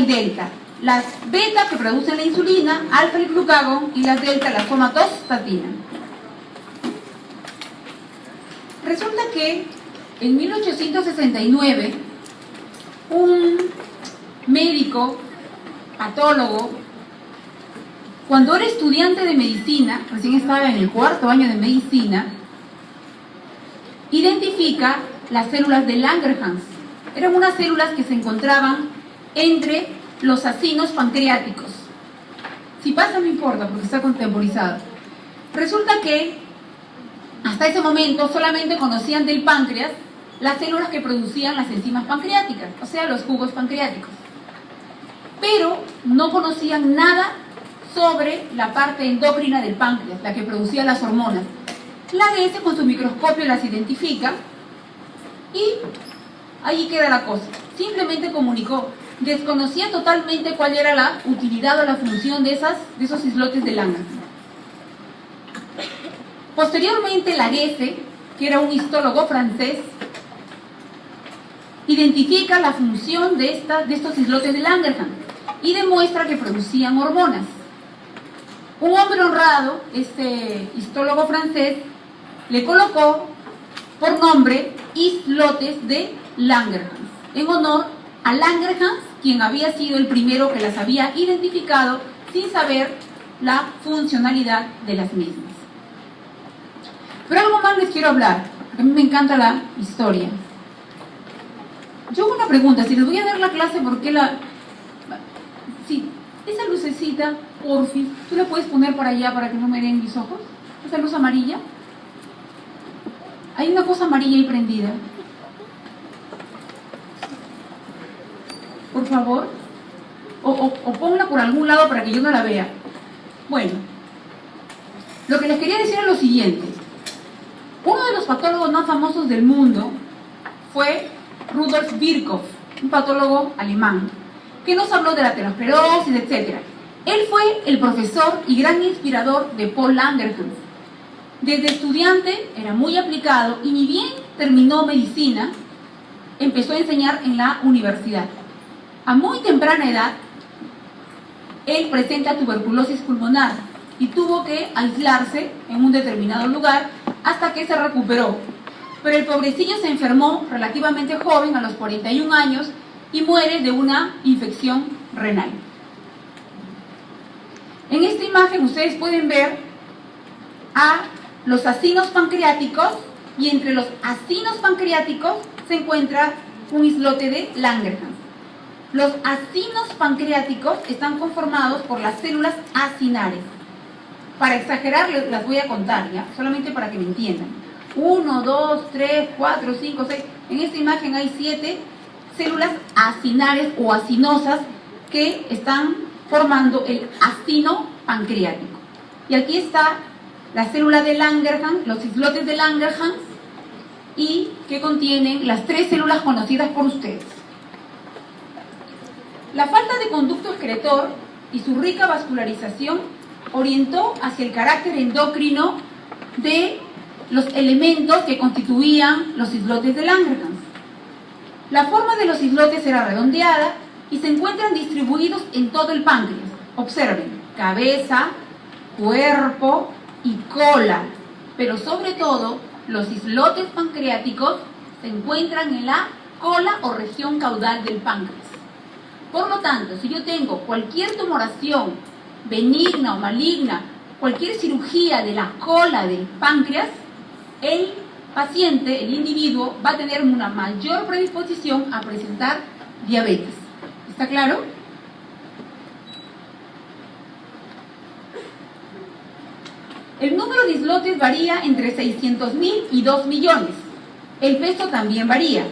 y delta. Las beta que producen la insulina, alfa el glucagón y las delta la somatostatina. Resulta que en 1869 un médico patólogo, cuando era estudiante de medicina, recién estaba en el 4º año de medicina, identifica las células de Langerhans. Eran unas células que se encontraban entre los acinos pancreáticos. Si pasa no importa porque está contemporizado. Resulta que hasta ese momento solamente conocían del páncreas las células que producían las enzimas pancreáticas, o sea, los jugos pancreáticos. Pero no conocían nada sobre la parte endocrina del páncreas, la que producía las hormonas. La ADS con su microscopio las identifica y ahí queda la cosa. Simplemente comunicó. Desconocía totalmente cuál era la utilidad o la función de esos islotes de Langerhans. Posteriormente, Laguesse, que era un histólogo francés, identifica la función de estos islotes de Langerhans y demuestra que producían hormonas. Un hombre honrado, este histólogo francés, le colocó por nombre islotes de Langerhans, en honor a Langerhans, quien había sido el primero que las había identificado sin saber la funcionalidad de las mismas. Pero algo más les quiero hablar, porque a mí me encanta la historia. Yo hago una pregunta, si les voy a dar la clase, ¿por qué la...? Sí, esa lucecita, porfis, ¿tú la puedes poner por allá para que no me den mis ojos? Esa luz amarilla. Hay una cosa amarilla ahí prendida. Por favor. O ponla por algún lado para que yo no la vea. Bueno, lo que les quería decir es lo siguiente. Uno de los patólogos más famosos del mundo fue Rudolf Virchow, un patólogo alemán, que nos habló de la aterosclerosis, etc. Él fue el profesor y gran inspirador de Paul Langerhans. Desde estudiante era muy aplicado y ni bien terminó medicina, empezó a enseñar en la universidad. A muy temprana edad, él presenta tuberculosis pulmonar y tuvo que aislarse en un determinado lugar hasta que se recuperó. Pero el pobrecillo se enfermó relativamente joven, a los 41 años, y muere de una infección renal. En esta imagen ustedes pueden ver a los acinos pancreáticos, y entre los acinos pancreáticos se encuentra un islote de Langerhans. Los acinos pancreáticos están conformados por las células acinares. Para exagerar, las voy a contar, ¿ya? Solamente para que me entiendan. 1, 2, 3, 4, 5, 6. En esta imagen hay 7 células acinares o acinosas que están formando el acino pancreático. Y aquí está la célula de Langerhans, los islotes de Langerhans, y que contienen las 3 células conocidas por ustedes. La falta de conducto excretor y su rica vascularización orientó hacia el carácter endocrino de los elementos que constituían los islotes de Langerhans. La forma de los islotes era redondeada y se encuentran distribuidos en todo el páncreas. Observen, cabeza, cuerpo y cola, pero sobre todo los islotes pancreáticos se encuentran en la cola o región caudal del páncreas. Por lo tanto, si yo tengo cualquier tumoración benigna o maligna, cualquier cirugía de la cola del páncreas, el paciente, el individuo, va a tener una mayor predisposición a presentar diabetes. ¿Está claro? El número de islotes varía entre 600.000 y 2 millones. El peso también varía.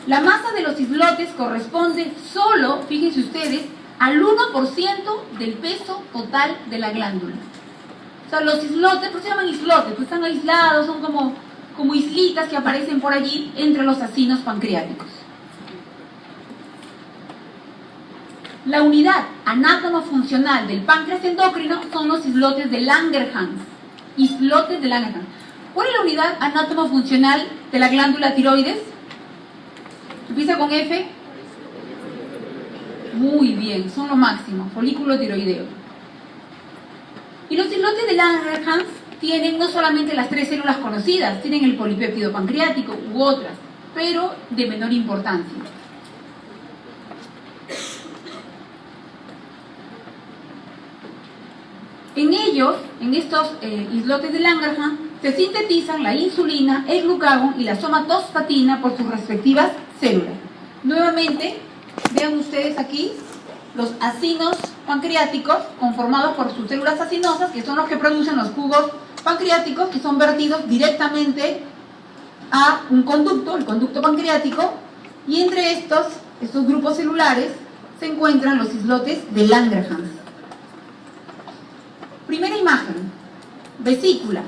La masa de los islotes corresponde solo, fíjense ustedes, al 1% del peso total de la glándula. O sea, los islotes, ¿por qué se llaman islotes? Pues están aislados, son como islitas que aparecen por allí entre los acinos pancreáticos. La unidad anátomo-funcional del páncreas endocrino son los islotes de Langerhans. Islotes de Langerhans. ¿Cuál es la unidad anátomo-funcional de la glándula tiroides? Empieza con F. Muy bien, son lo máximo, folículo tiroideo. Y los islotes de Langerhans tienen no solamente las 3 células conocidas, tienen el polipéptido pancreático u otras, pero de menor importancia. En ellos, en estos islotes de Langerhans, se sintetizan la insulina, el glucagón y la somatostatina por sus respectivas células. Nuevamente, vean ustedes aquí los acinos pancreáticos conformados por sus células acinosas, que son los que producen los jugos pancreáticos, que son vertidos directamente a un conducto, el conducto pancreático, y entre estos grupos celulares se encuentran los islotes de Langerhans. Primera imagen, vesícula,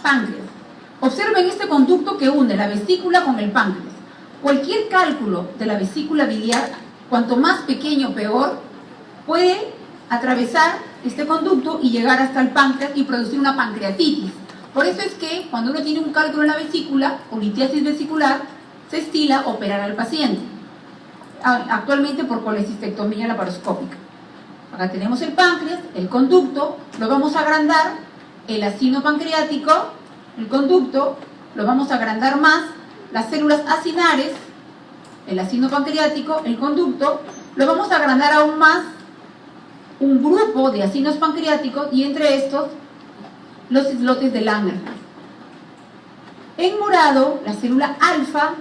páncreas. Observen este conducto que une la vesícula con el páncreas. Cualquier cálculo de la vesícula biliar, cuanto más pequeño peor, puede atravesar este conducto y llegar hasta el páncreas y producir una pancreatitis. Por eso es que cuando uno tiene un cálculo en la vesícula o litiasis vesicular, se estila operar al paciente, actualmente por colecistectomía laparoscópica. Acá tenemos el páncreas, el conducto, lo vamos a agrandar, el acino pancreático, el conducto, lo vamos a agrandar más, las células acinares, el acino pancreático, el conducto, lo vamos a agrandar aún más, un grupo de acinos pancreáticos y entre estos los islotes de Langerhans. En morado la célula alfa,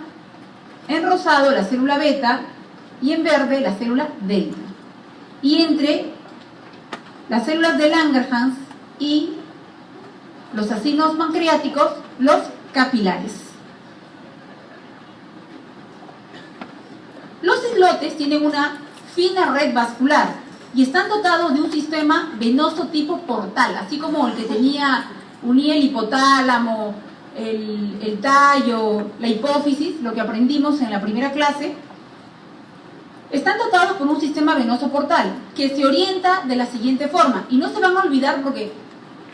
en rosado la célula beta y en verde la célula delta. Y entre las células de Langerhans y los acinos pancreáticos, los capilares. Los islotes tienen una fina red vascular y están dotados de un sistema venoso tipo portal, así como el que unía el hipotálamo, el tallo, la hipófisis, lo que aprendimos en la primera clase. Están dotados por un sistema venoso portal que se orienta de la siguiente forma, y no se van a olvidar porque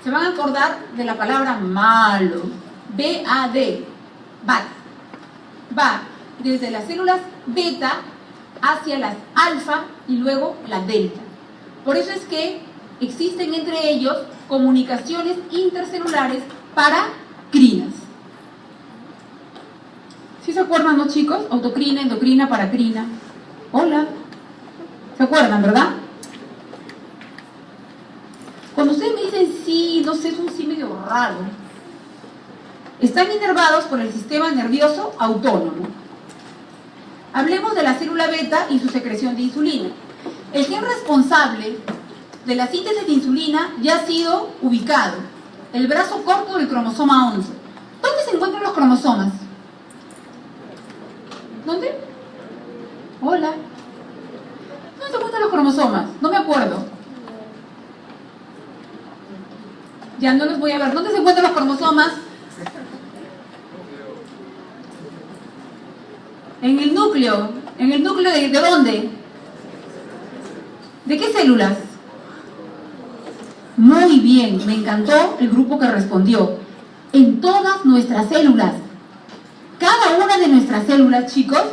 se van a acordar de la palabra malo, B-A-D, BAD. Va desde las células beta hacia las alfa y luego la delta. Por eso es que existen entre ellos comunicaciones intercelulares paracrinas. ¿Sí se acuerdan los chicos? Autocrina, endocrina, paracrina. Hola. ¿Se acuerdan, verdad? Cuando ustedes me dicen sí, no sé, es un sí medio raro. Están inervados por el sistema nervioso autónomo. Hablemos de la célula beta y su secreción de insulina. El gen responsable de la síntesis de insulina ya ha sido ubicado. El brazo corto del cromosoma 11. ¿Dónde se encuentran los cromosomas? ¿Dónde? Hola. ¿Dónde se encuentran los cromosomas? No me acuerdo. Ya no los voy a ver. ¿Dónde se encuentran los cromosomas? En el núcleo. ¿En el núcleo de dónde? ¿De qué células? Muy bien, me encantó el grupo que respondió. En todas nuestras células. Cada una de nuestras células, chicos,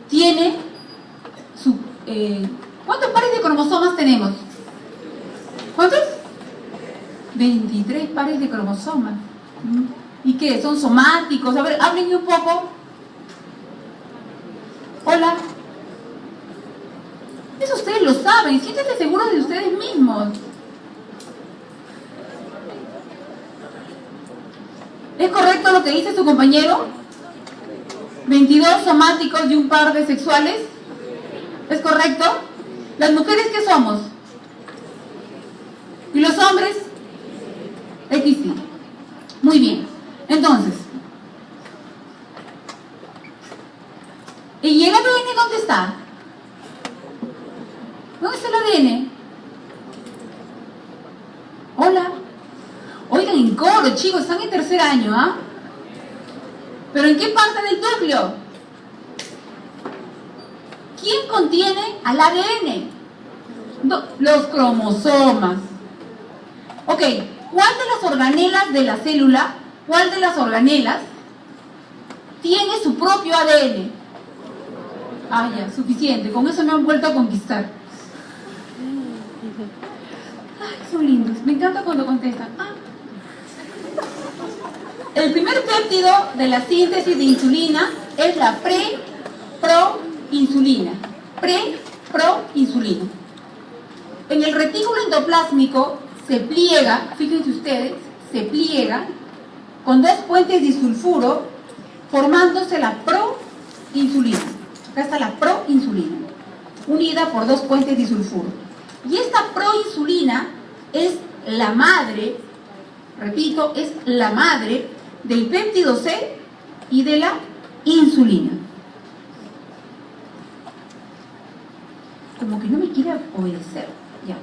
tiene su... ¿cuántos pares de cromosomas tenemos? ¿Cuántos? 23 pares de cromosomas. ¿Y qué? ¿Son somáticos? A ver, háblenme un poco. Hola. Eso ustedes lo saben, siéntense seguros de ustedes mismos. ¿Es correcto lo que dice su compañero? 22 somáticos y un par de sexuales. ¿Es correcto? ¿Las mujeres qué somos? ¿Y los hombres? XY. Muy bien. Entonces, ¿y el ADN dónde está? ¿Dónde está el ADN? Hola. Oigan, en coro, chicos, están en tercer año, ¿ah? ¿Pero en qué parte del núcleo? ¿Quién contiene al ADN? No, los cromosomas. Ok, ¿cuál de las organelas de la célula, cuál de las organelas tiene su propio ADN? Ah, ya, suficiente. Con eso me han vuelto a conquistar. Ay, son lindos. Me encanta cuando contestan. Ah. El primer péptido de la síntesis de insulina es la pre-proinsulina. Pre-proinsulina. En el retículo endoplásmico se pliega, fíjense ustedes, se pliega con dos puentes disulfuro formándose la proinsulina. Acá está la proinsulina, unida por dos puentes disulfuro. Y esta proinsulina es la madre, repito, es la madre del péptido C y de la insulina. Como que no me quiere obedecer. Ya.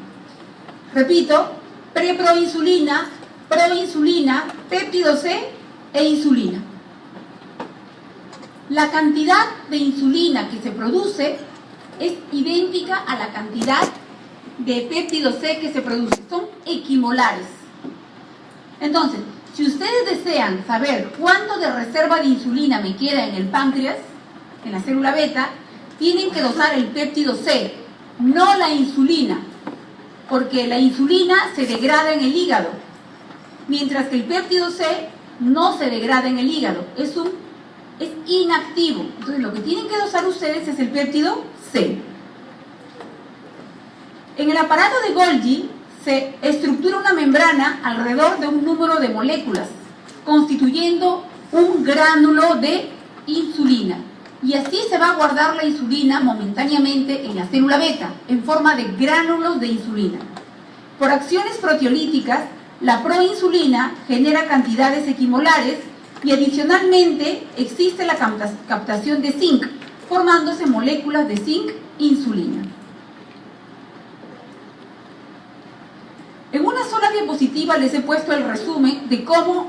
Repito, preproinsulina, proinsulina, péptido C e insulina. La cantidad de insulina que se produce es idéntica a la cantidad de péptido C que se produce. Son equimolares. Entonces, si ustedes desean saber cuánto de reserva de insulina me queda en el páncreas, en la célula beta, tienen que dosar el péptido C, no la insulina, porque la insulina se degrada en el hígado, mientras que el péptido C no se degrada en el hígado, es inactivo. Entonces lo que tienen que dosar ustedes es el péptido C. En el aparato de Golgi se estructura una membrana alrededor de un número de moléculas, constituyendo un gránulo de insulina. Y así se va a guardar la insulina momentáneamente en la célula beta, en forma de gránulos de insulina. Por acciones proteolíticas, la proinsulina genera cantidades equimolares y adicionalmente existe la captación de zinc, formándose moléculas de zinc-insulina. En una sola diapositiva les he puesto el resumen de cómo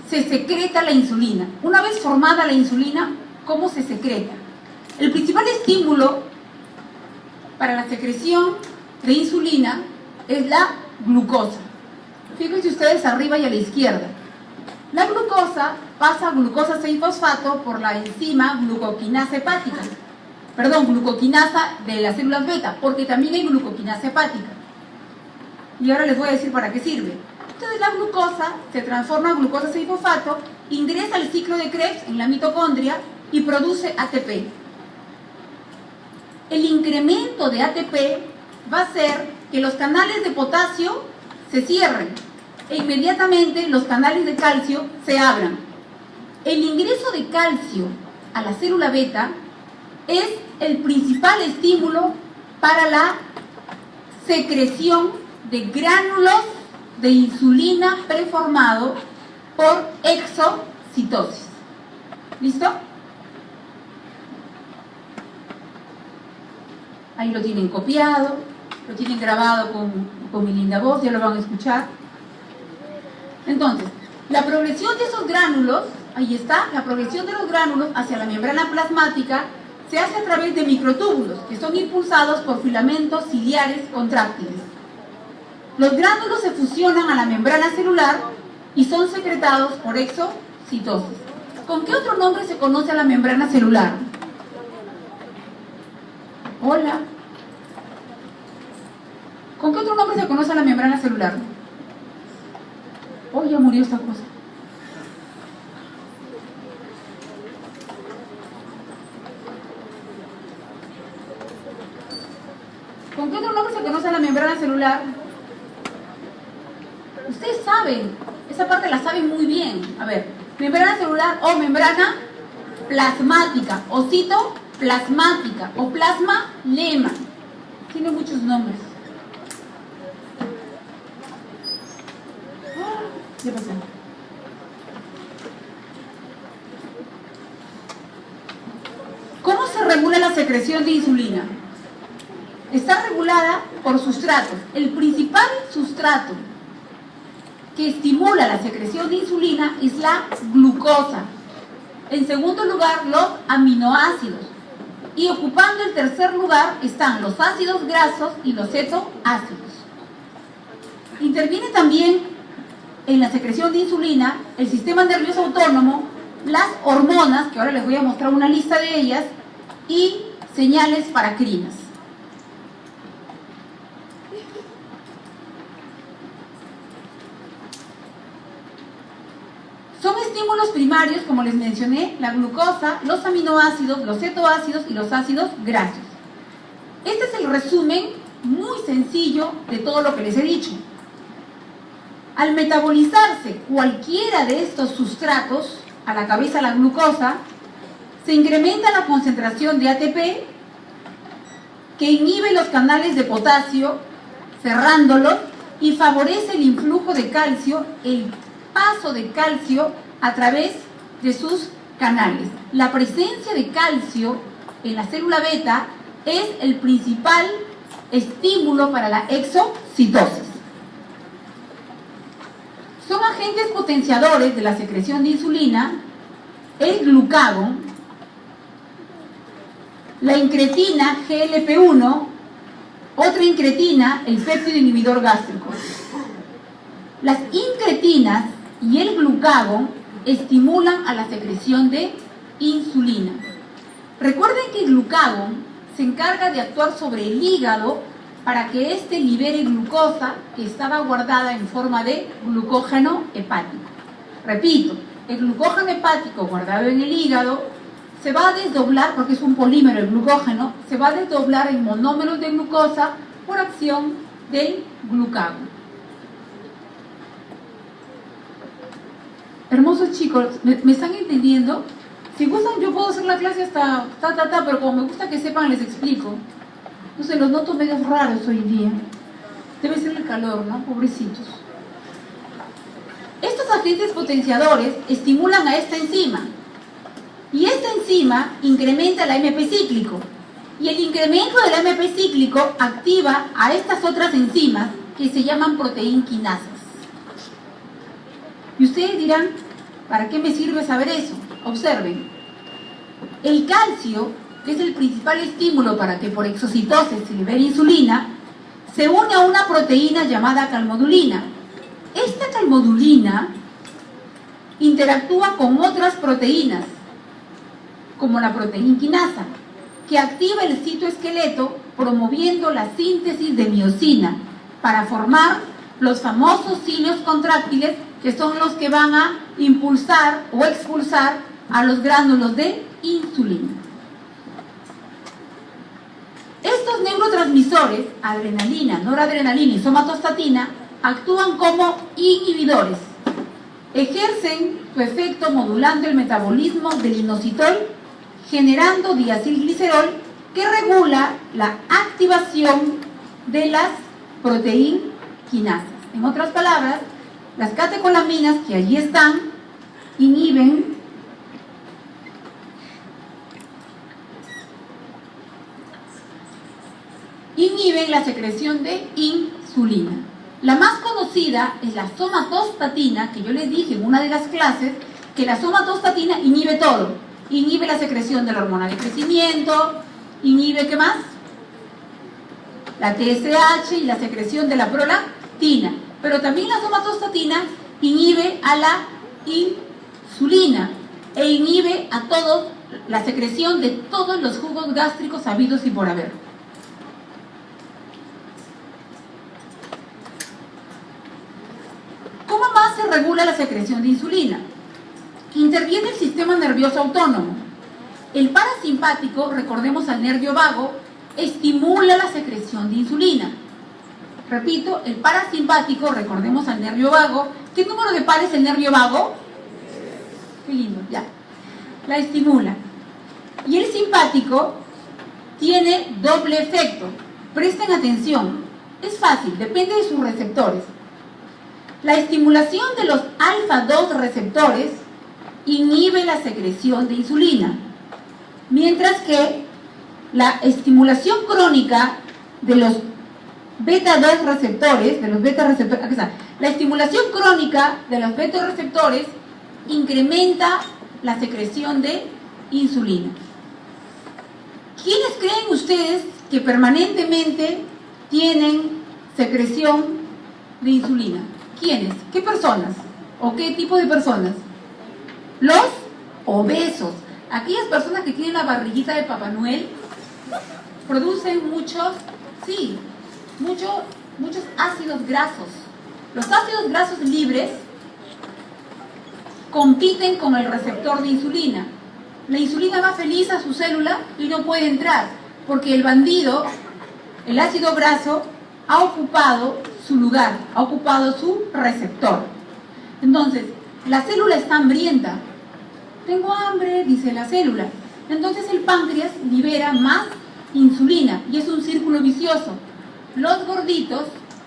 se secreta la insulina. Una vez formada la insulina, ¿cómo se secreta? El principal estímulo para la secreción de insulina es la glucosa. Fíjense ustedes arriba y a la izquierda. La glucosa pasa a glucosa 6-fosfato por la enzima glucoquinasa hepática. Perdón, glucoquinasa de las células beta, porque también hay glucoquinasa hepática. Y ahora les voy a decir para qué sirve. Entonces la glucosa se transforma en glucosa 6-fosfato, ingresa al ciclo de Krebs en la mitocondria y produce ATP. El incremento de ATP va a hacer que los canales de potasio se cierren e inmediatamente los canales de calcio se abran. El ingreso de calcio a la célula beta es el principal estímulo para la secreción de gránulos de insulina preformado por exocitosis. ¿Listo? Ahí lo tienen copiado, lo tienen grabado con mi linda voz, ya lo van a escuchar. Entonces, la progresión de esos gránulos, ahí está, la progresión de los gránulos hacia la membrana plasmática se hace a través de microtúbulos que son impulsados por filamentos ciliares contráctiles. Los gránulos se fusionan a la membrana celular y son secretados por exocitosis. ¿Con qué otro nombre se conoce a la membrana celular? Hola. ¿Con qué otro nombre se conoce a la membrana celular? Oh, ya murió esta cosa. ¿Con qué otro nombre se conoce a la membrana celular? Ustedes saben, esa parte la saben muy bien. A ver, membrana celular o membrana plasmática, o citoplasmática, o plasma-lema. Tiene muchos nombres. ¿Qué pasó? ¿Cómo se regula la secreción de insulina? Está regulada por sustratos. El principal sustrato que estimula la secreción de insulina es la glucosa. En segundo lugar, los aminoácidos. Y ocupando el tercer lugar están los ácidos grasos y los cetoácidos. Interviene también en la secreción de insulina el sistema nervioso autónomo, las hormonas, que ahora les voy a mostrar una lista de ellas, y señales paracrinas. Son estímulos primarios, como les mencioné, la glucosa, los aminoácidos, los cetoácidos y los ácidos grasos. Este es el resumen muy sencillo de todo lo que les he dicho. Al metabolizarse cualquiera de estos sustratos, a la cabeza la glucosa, se incrementa la concentración de ATP que inhibe los canales de potasio, cerrándolos, y favorece el influjo de calcio, el paso de calcio a través de sus canales. La presencia de calcio en la célula beta es el principal estímulo para la exocitosis. Son agentes potenciadores de la secreción de insulina, el glucagón, la incretina GLP-1, otra incretina, el péptido inhibidor gástrico. Las incretinas y el glucagón estimulan a la secreción de insulina. Recuerden que el glucagón se encarga de actuar sobre el hígado para que éste libere glucosa que estaba guardada en forma de glucógeno hepático. Repito, el glucógeno hepático guardado en el hígado se va a desdoblar, porque es un polímero el glucógeno, se va a desdoblar en monómeros de glucosa por acción del glucagón. Hermosos chicos, ¿me están entendiendo? Si gustan, yo puedo hacer la clase hasta pero como me gusta que sepan, les explico. No sé, los noto medio raros hoy día. Debe ser el calor, ¿no? Pobrecitos. Estos agentes potenciadores estimulan a esta enzima. Y esta enzima incrementa el AMP cíclico. Y el incremento del AMP cíclico activa a estas otras enzimas que se llaman proteinquinasas. Y ustedes dirán, ¿para qué me sirve saber eso? Observen. El calcio, que es el principal estímulo para que por exocitosis se libere insulina, se une a una proteína llamada calmodulina. Esta calmodulina interactúa con otras proteínas, como la proteinquinasa, que activa el citoesqueleto promoviendo la síntesis de miosina para formar los famosos cilios contráctiles, que son los que van a impulsar o expulsar a los gránulos de insulina. Estos neurotransmisores, adrenalina, noradrenalina y somatostatina, actúan como inhibidores. Ejercen su efecto modulando el metabolismo del inositol, generando diacilglicerol, que regula la activación de las proteinquinasas. En otras palabras, las catecolaminas que allí están inhiben la secreción de insulina. La más conocida es la somatostatina, que yo les dije en una de las clases que la somatostatina inhibe todo. Inhibe la secreción de la hormona de crecimiento, inhibe, ¿qué más? La TSH y la secreción de la prolactina. Pero también la somatostatina inhibe a la insulina e inhibe a todos la secreción de todos los jugos gástricos habidos y por haber. ¿Cómo más se regula la secreción de insulina? Interviene el sistema nervioso autónomo. El parasimpático, recordemos al nervio vago, estimula la secreción de insulina. Repito, el parasimpático, recordemos al nervio vago. ¿Qué número de pares el nervio vago? Qué lindo, ya. La estimula. Y el simpático tiene doble efecto. Presten atención. Es fácil, depende de sus receptores. La estimulación de los alfa-2 receptores inhibe la secreción de insulina, mientras que la estimulación crónica de los beta-2 receptores, aquí está, la estimulación crónica de los beta-receptores incrementa la secreción de insulina. ¿Quiénes creen ustedes que permanentemente tienen secreción de insulina? ¿Quiénes? ¿Qué personas? ¿O qué tipo de personas? Los obesos. Aquellas personas que tienen la barriguita de Papá Noel, producen muchos ácidos grasos. Los ácidos grasos libres compiten con el receptor de insulina. La insulina va feliz a su célula y no puede entrar, porque el bandido, el ácido graso, ha ocupado su lugar, ha ocupado su receptor. Entonces, la célula está hambrienta. Tengo hambre, dice la célula. Entonces el páncreas libera más insulina y es un círculo vicioso. Los gorditos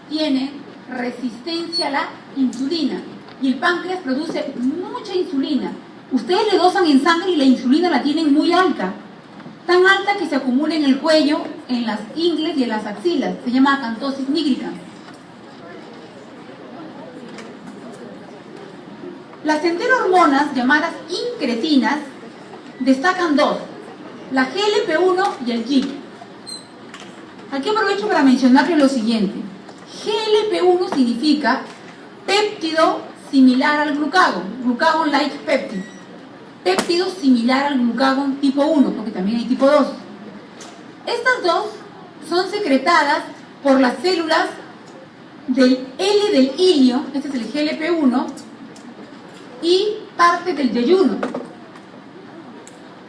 tienen resistencia a la insulina y el páncreas produce mucha insulina. Ustedes le dosan en sangre y la insulina la tienen muy alta, tan alta que se acumula en el cuello, en las ingles y en las axilas. Se llama acantosis nígrica. Las enterohormonas, llamadas incretinas, destacan dos: la GLP-1 y el GIP. Aquí aprovecho para mencionarles lo siguiente. GLP-1 significa péptido similar al glucagón, glucagon-like peptide. Péptido similar al glucagón tipo 1, porque también hay tipo 2. Estas dos son secretadas por las células del L del ilio, este es el GLP-1, y parte del yeyuno.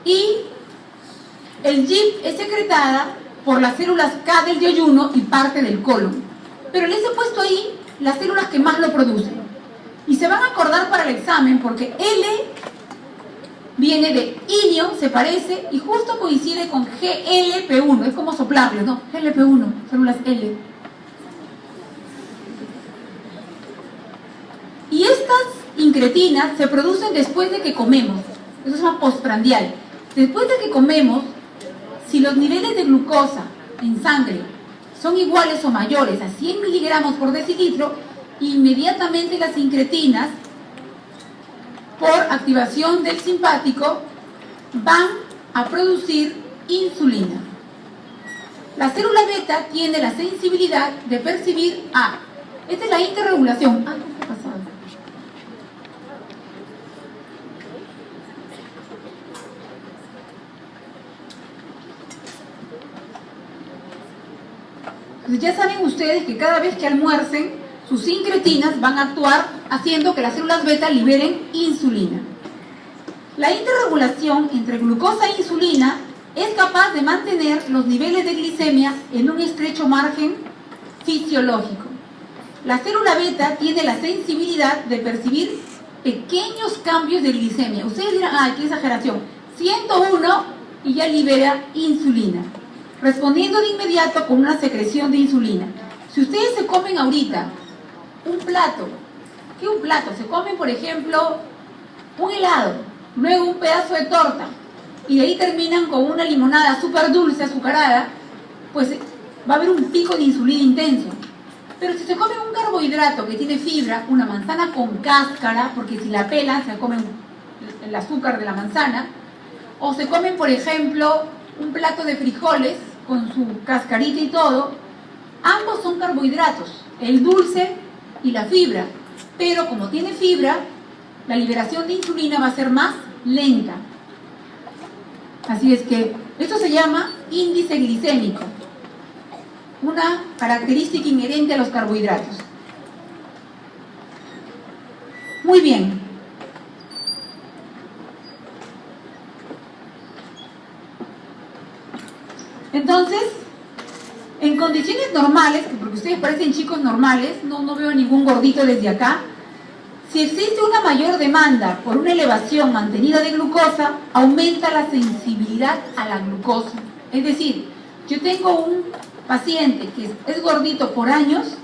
Y el GIP es secretada por las células K del yeyuno y parte del colon. Pero les he puesto ahí las células que más lo producen. Y se van a acordar para el examen porque L viene de ilio, se parece, y justo coincide con GLP-1. Es como soplarles, ¿no? GLP-1, células L. Y estas incretinas se producen después de que comemos. Eso se llama postprandial. Después de que comemos, si los niveles de glucosa en sangre son iguales o mayores a 100 miligramos por decilitro, inmediatamente las incretinas, por activación del simpático, van a producir insulina. La célula beta tiene la sensibilidad de percibir A. Esta es la interregulación. ¿Qué ha pasado? Entonces ya saben ustedes que cada vez que almuercen, sus incretinas van a actuar haciendo que las células beta liberen insulina. La interregulación entre glucosa e insulina es capaz de mantener los niveles de glicemia en un estrecho margen fisiológico. La célula beta tiene la sensibilidad de percibir pequeños cambios de glicemia. Ustedes dirán, ¡ay, qué exageración! 101 y ya libera insulina, respondiendo de inmediato con una secreción de insulina. Si ustedes se comen ahorita un plato, ¿qué un plato? Se comen, por ejemplo, un helado, luego un pedazo de torta, y de ahí terminan con una limonada súper dulce, azucarada, pues va a haber un pico de insulina intenso. Pero si se comen un carbohidrato que tiene fibra, una manzana con cáscara, porque si la pelan se comen el azúcar de la manzana, o se comen, por ejemplo, un plato de frijoles con su cascarita y todo, ambos son carbohidratos, el dulce y la fibra, pero como tiene fibra, la liberación de insulina va a ser más lenta. Así es que esto se llama índice glicémico, una característica inherente a los carbohidratos. Muy bien. Entonces, en condiciones normales, porque ustedes parecen chicos normales, no veo ningún gordito desde acá, si existe una mayor demanda por una elevación mantenida de glucosa, aumenta la sensibilidad a la glucosa. Es decir, yo tengo un paciente que es gordito por años,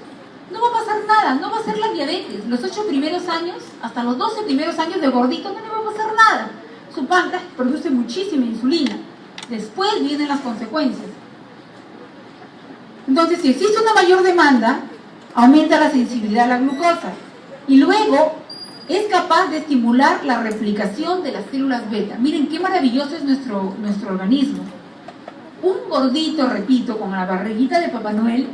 no va a pasar nada, no va a ser la diabetes. Los 8 primeros años, hasta los 12 primeros años de gordito, no le va a pasar nada. Su páncreas produce muchísima insulina. Después vienen las consecuencias. Entonces, si existe una mayor demanda, aumenta la sensibilidad a la glucosa. Y luego es capaz de estimular la replicación de las células beta. Miren qué maravilloso es nuestro organismo. Un gordito, repito, con la barriguita de Papá Noel,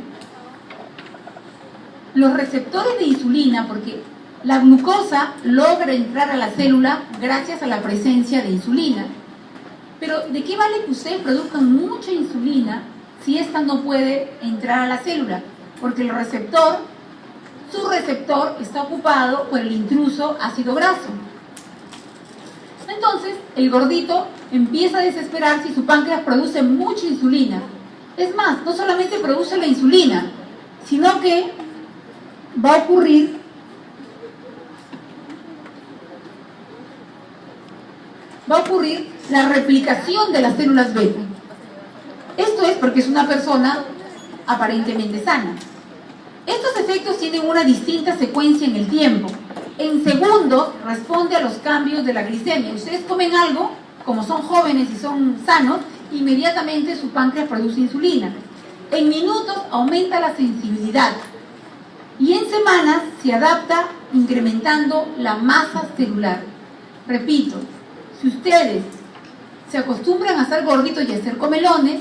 los receptores de insulina, porque la glucosa logra entrar a la célula gracias a la presencia de insulina. Pero ¿de qué vale que ustedes produzcan mucha insulina si esta no puede entrar a la célula? Porque el receptor, su receptor está ocupado por el intruso ácido graso. Entonces, el gordito empieza a desesperarse y su páncreas produce mucha insulina. Es más, no solamente produce la insulina, sino que va a ocurrir la replicación de las células beta. Esto es porque es una persona aparentemente sana. Estos efectos tienen una distinta secuencia en el tiempo. En segundos responde a los cambios de la glicemia. Ustedes comen algo, como son jóvenes y son sanos, inmediatamente su páncreas produce insulina. En minutos aumenta la sensibilidad y en semanas se adapta incrementando la masa celular. Repito, si ustedes se acostumbran a ser gorditos y a ser comelones,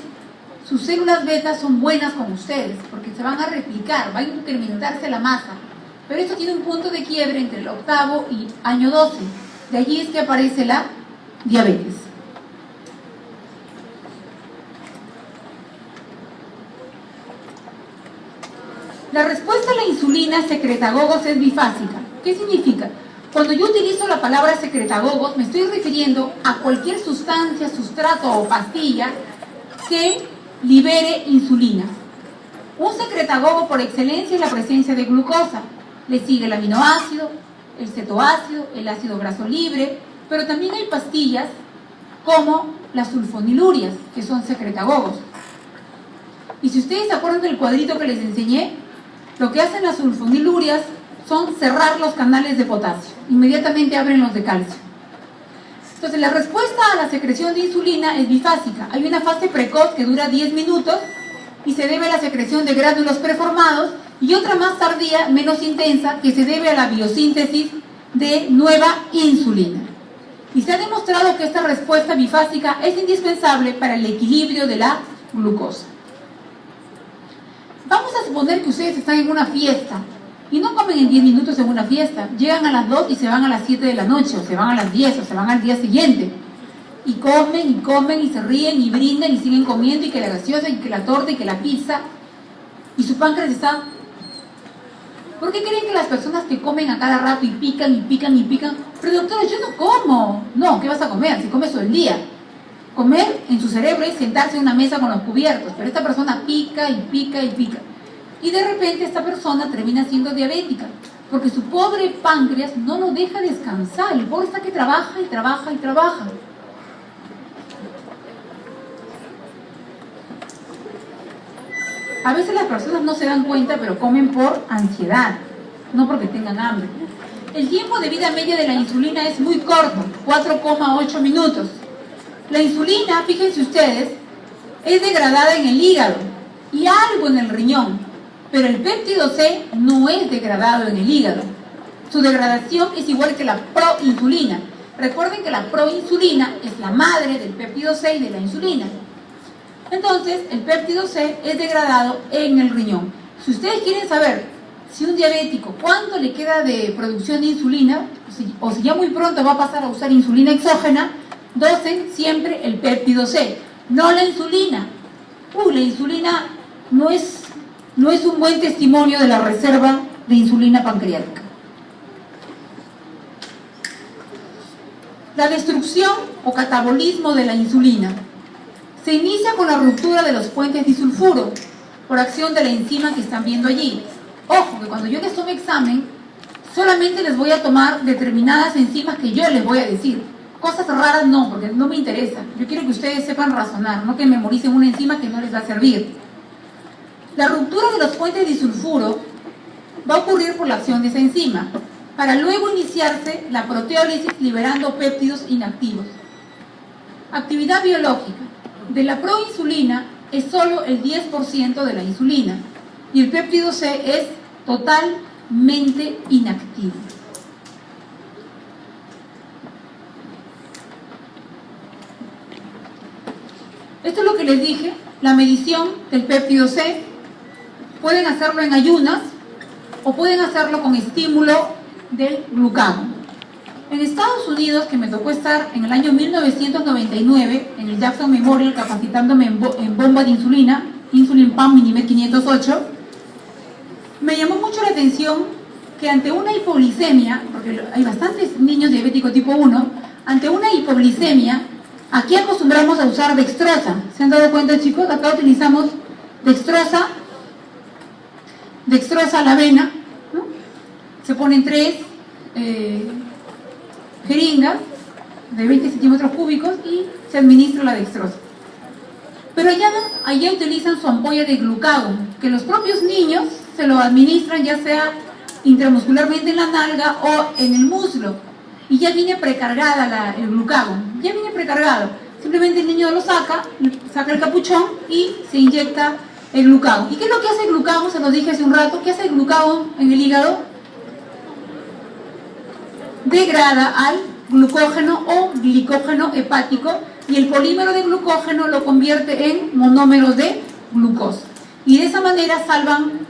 sus células beta son buenas con ustedes, porque se van a replicar, va a incrementarse la masa. Pero esto tiene un punto de quiebre entre el 8º y año 12. De allí es que aparece la diabetes. La respuesta a la insulina secretagogos es bifásica. ¿Qué significa? Cuando yo utilizo la palabra secretagogos, me estoy refiriendo a cualquier sustancia, sustrato o pastilla que libere insulina. Un secretagogo por excelencia es la presencia de glucosa. Le sigue el aminoácido, el cetoácido, el ácido graso libre, pero también hay pastillas como las sulfonilurias, que son secretagogos. Y si ustedes se acuerdan del cuadrito que les enseñé, lo que hacen las sulfonilurias son cerrar los canales de potasio. Inmediatamente abren los de calcio. Entonces, la respuesta a la secreción de insulina es bifásica. Hay una fase precoz que dura 10 minutos y se debe a la secreción de gránulos preformados, y otra más tardía, menos intensa, que se debe a la biosíntesis de nueva insulina. Y se ha demostrado que esta respuesta bifásica es indispensable para el equilibrio de la glucosa. Vamos a suponer que ustedes están en una fiesta y no comen en 10 minutos en una fiesta, llegan a las 2 y se van a las 7 de la noche, o se van a las 10, o se van al día siguiente. Y comen, y se ríen, y brindan, y siguen comiendo, y que la gaseosa, y que la torta, y que la pizza. Y su páncreas está... ¿Por qué creen que las personas que comen a cada rato y pican, y pican, y pican? Pero doctora, yo no como. No, ¿qué vas a comer? Si comes todo el día. Comer en su cerebro es sentarse en una mesa con los cubiertos, pero esta persona pica, y pica, y pica. Y de repente esta persona termina siendo diabética, porque su pobre páncreas no lo deja descansar. El pobre está que trabaja, y trabaja, y trabaja. A veces las personas no se dan cuenta, pero comen por ansiedad, no porque tengan hambre. El tiempo de vida media de la insulina es muy corto, 4,8 minutos. La insulina, fíjense ustedes, es degradada en el hígado y algo en el riñón, pero el péptido C no es degradado en el hígado. Su degradación es igual que la proinsulina. Recuerden que la proinsulina es la madre del péptido C y de la insulina. Entonces, el péptido C es degradado en el riñón. Si ustedes quieren saber si un diabético cuánto le queda de producción de insulina, o si ya muy pronto va a pasar a usar insulina exógena, dosen siempre el péptido C, no la insulina. La insulina no es un buen testimonio de la reserva de insulina pancreática. La destrucción o catabolismo de la insulina se inicia con la ruptura de los puentes disulfuro por acción de la enzima que están viendo allí. Ojo, que cuando yo les tome examen, solamente les voy a tomar determinadas enzimas que yo les voy a decir. Cosas raras no, porque no me interesa. Yo quiero que ustedes sepan razonar, no que memoricen una enzima que no les va a servir. La ruptura de los puentes disulfuro va a ocurrir por la acción de esa enzima, para luego iniciarse la proteólisis liberando péptidos inactivos. Actividad biológica. De la proinsulina es solo el 10% de la insulina y el péptido C es totalmente inactivo. Esto es lo que les dije, la medición del péptido C. Pueden hacerlo en ayunas o pueden hacerlo con estímulo del glucagón. En Estados Unidos, que me tocó estar en el año 1999 en el Jackson Memorial capacitándome en bomba de insulina, Insulin Pump Minimed 508, me llamó mucho la atención que ante una hipoglicemia, porque hay bastantes niños diabéticos tipo 1, ante una hipoglicemia, aquí acostumbramos a usar dextrosa. ¿Se han dado cuenta, chicos? Acá utilizamos dextrosa a la avena, ¿no? Se ponen 3 jeringas de 20 centímetros cúbicos y se administra la dextrosa. Pero allá utilizan su ampolla de glucagón, que los propios niños se lo administran ya sea intramuscularmente en la nalga o en el muslo. Y ya viene precargada el glucagón, ya viene precargado. Simplemente el niño lo saca el capuchón y se inyecta el glucagón. ¿Y qué es lo que hace el glucagón? Se lo dije hace un rato. ¿Qué hace el glucagón en el hígado? Degrada al glucógeno o glicógeno hepático y el polímero de glucógeno lo convierte en monómeros de glucosa. Y de esa manera salvan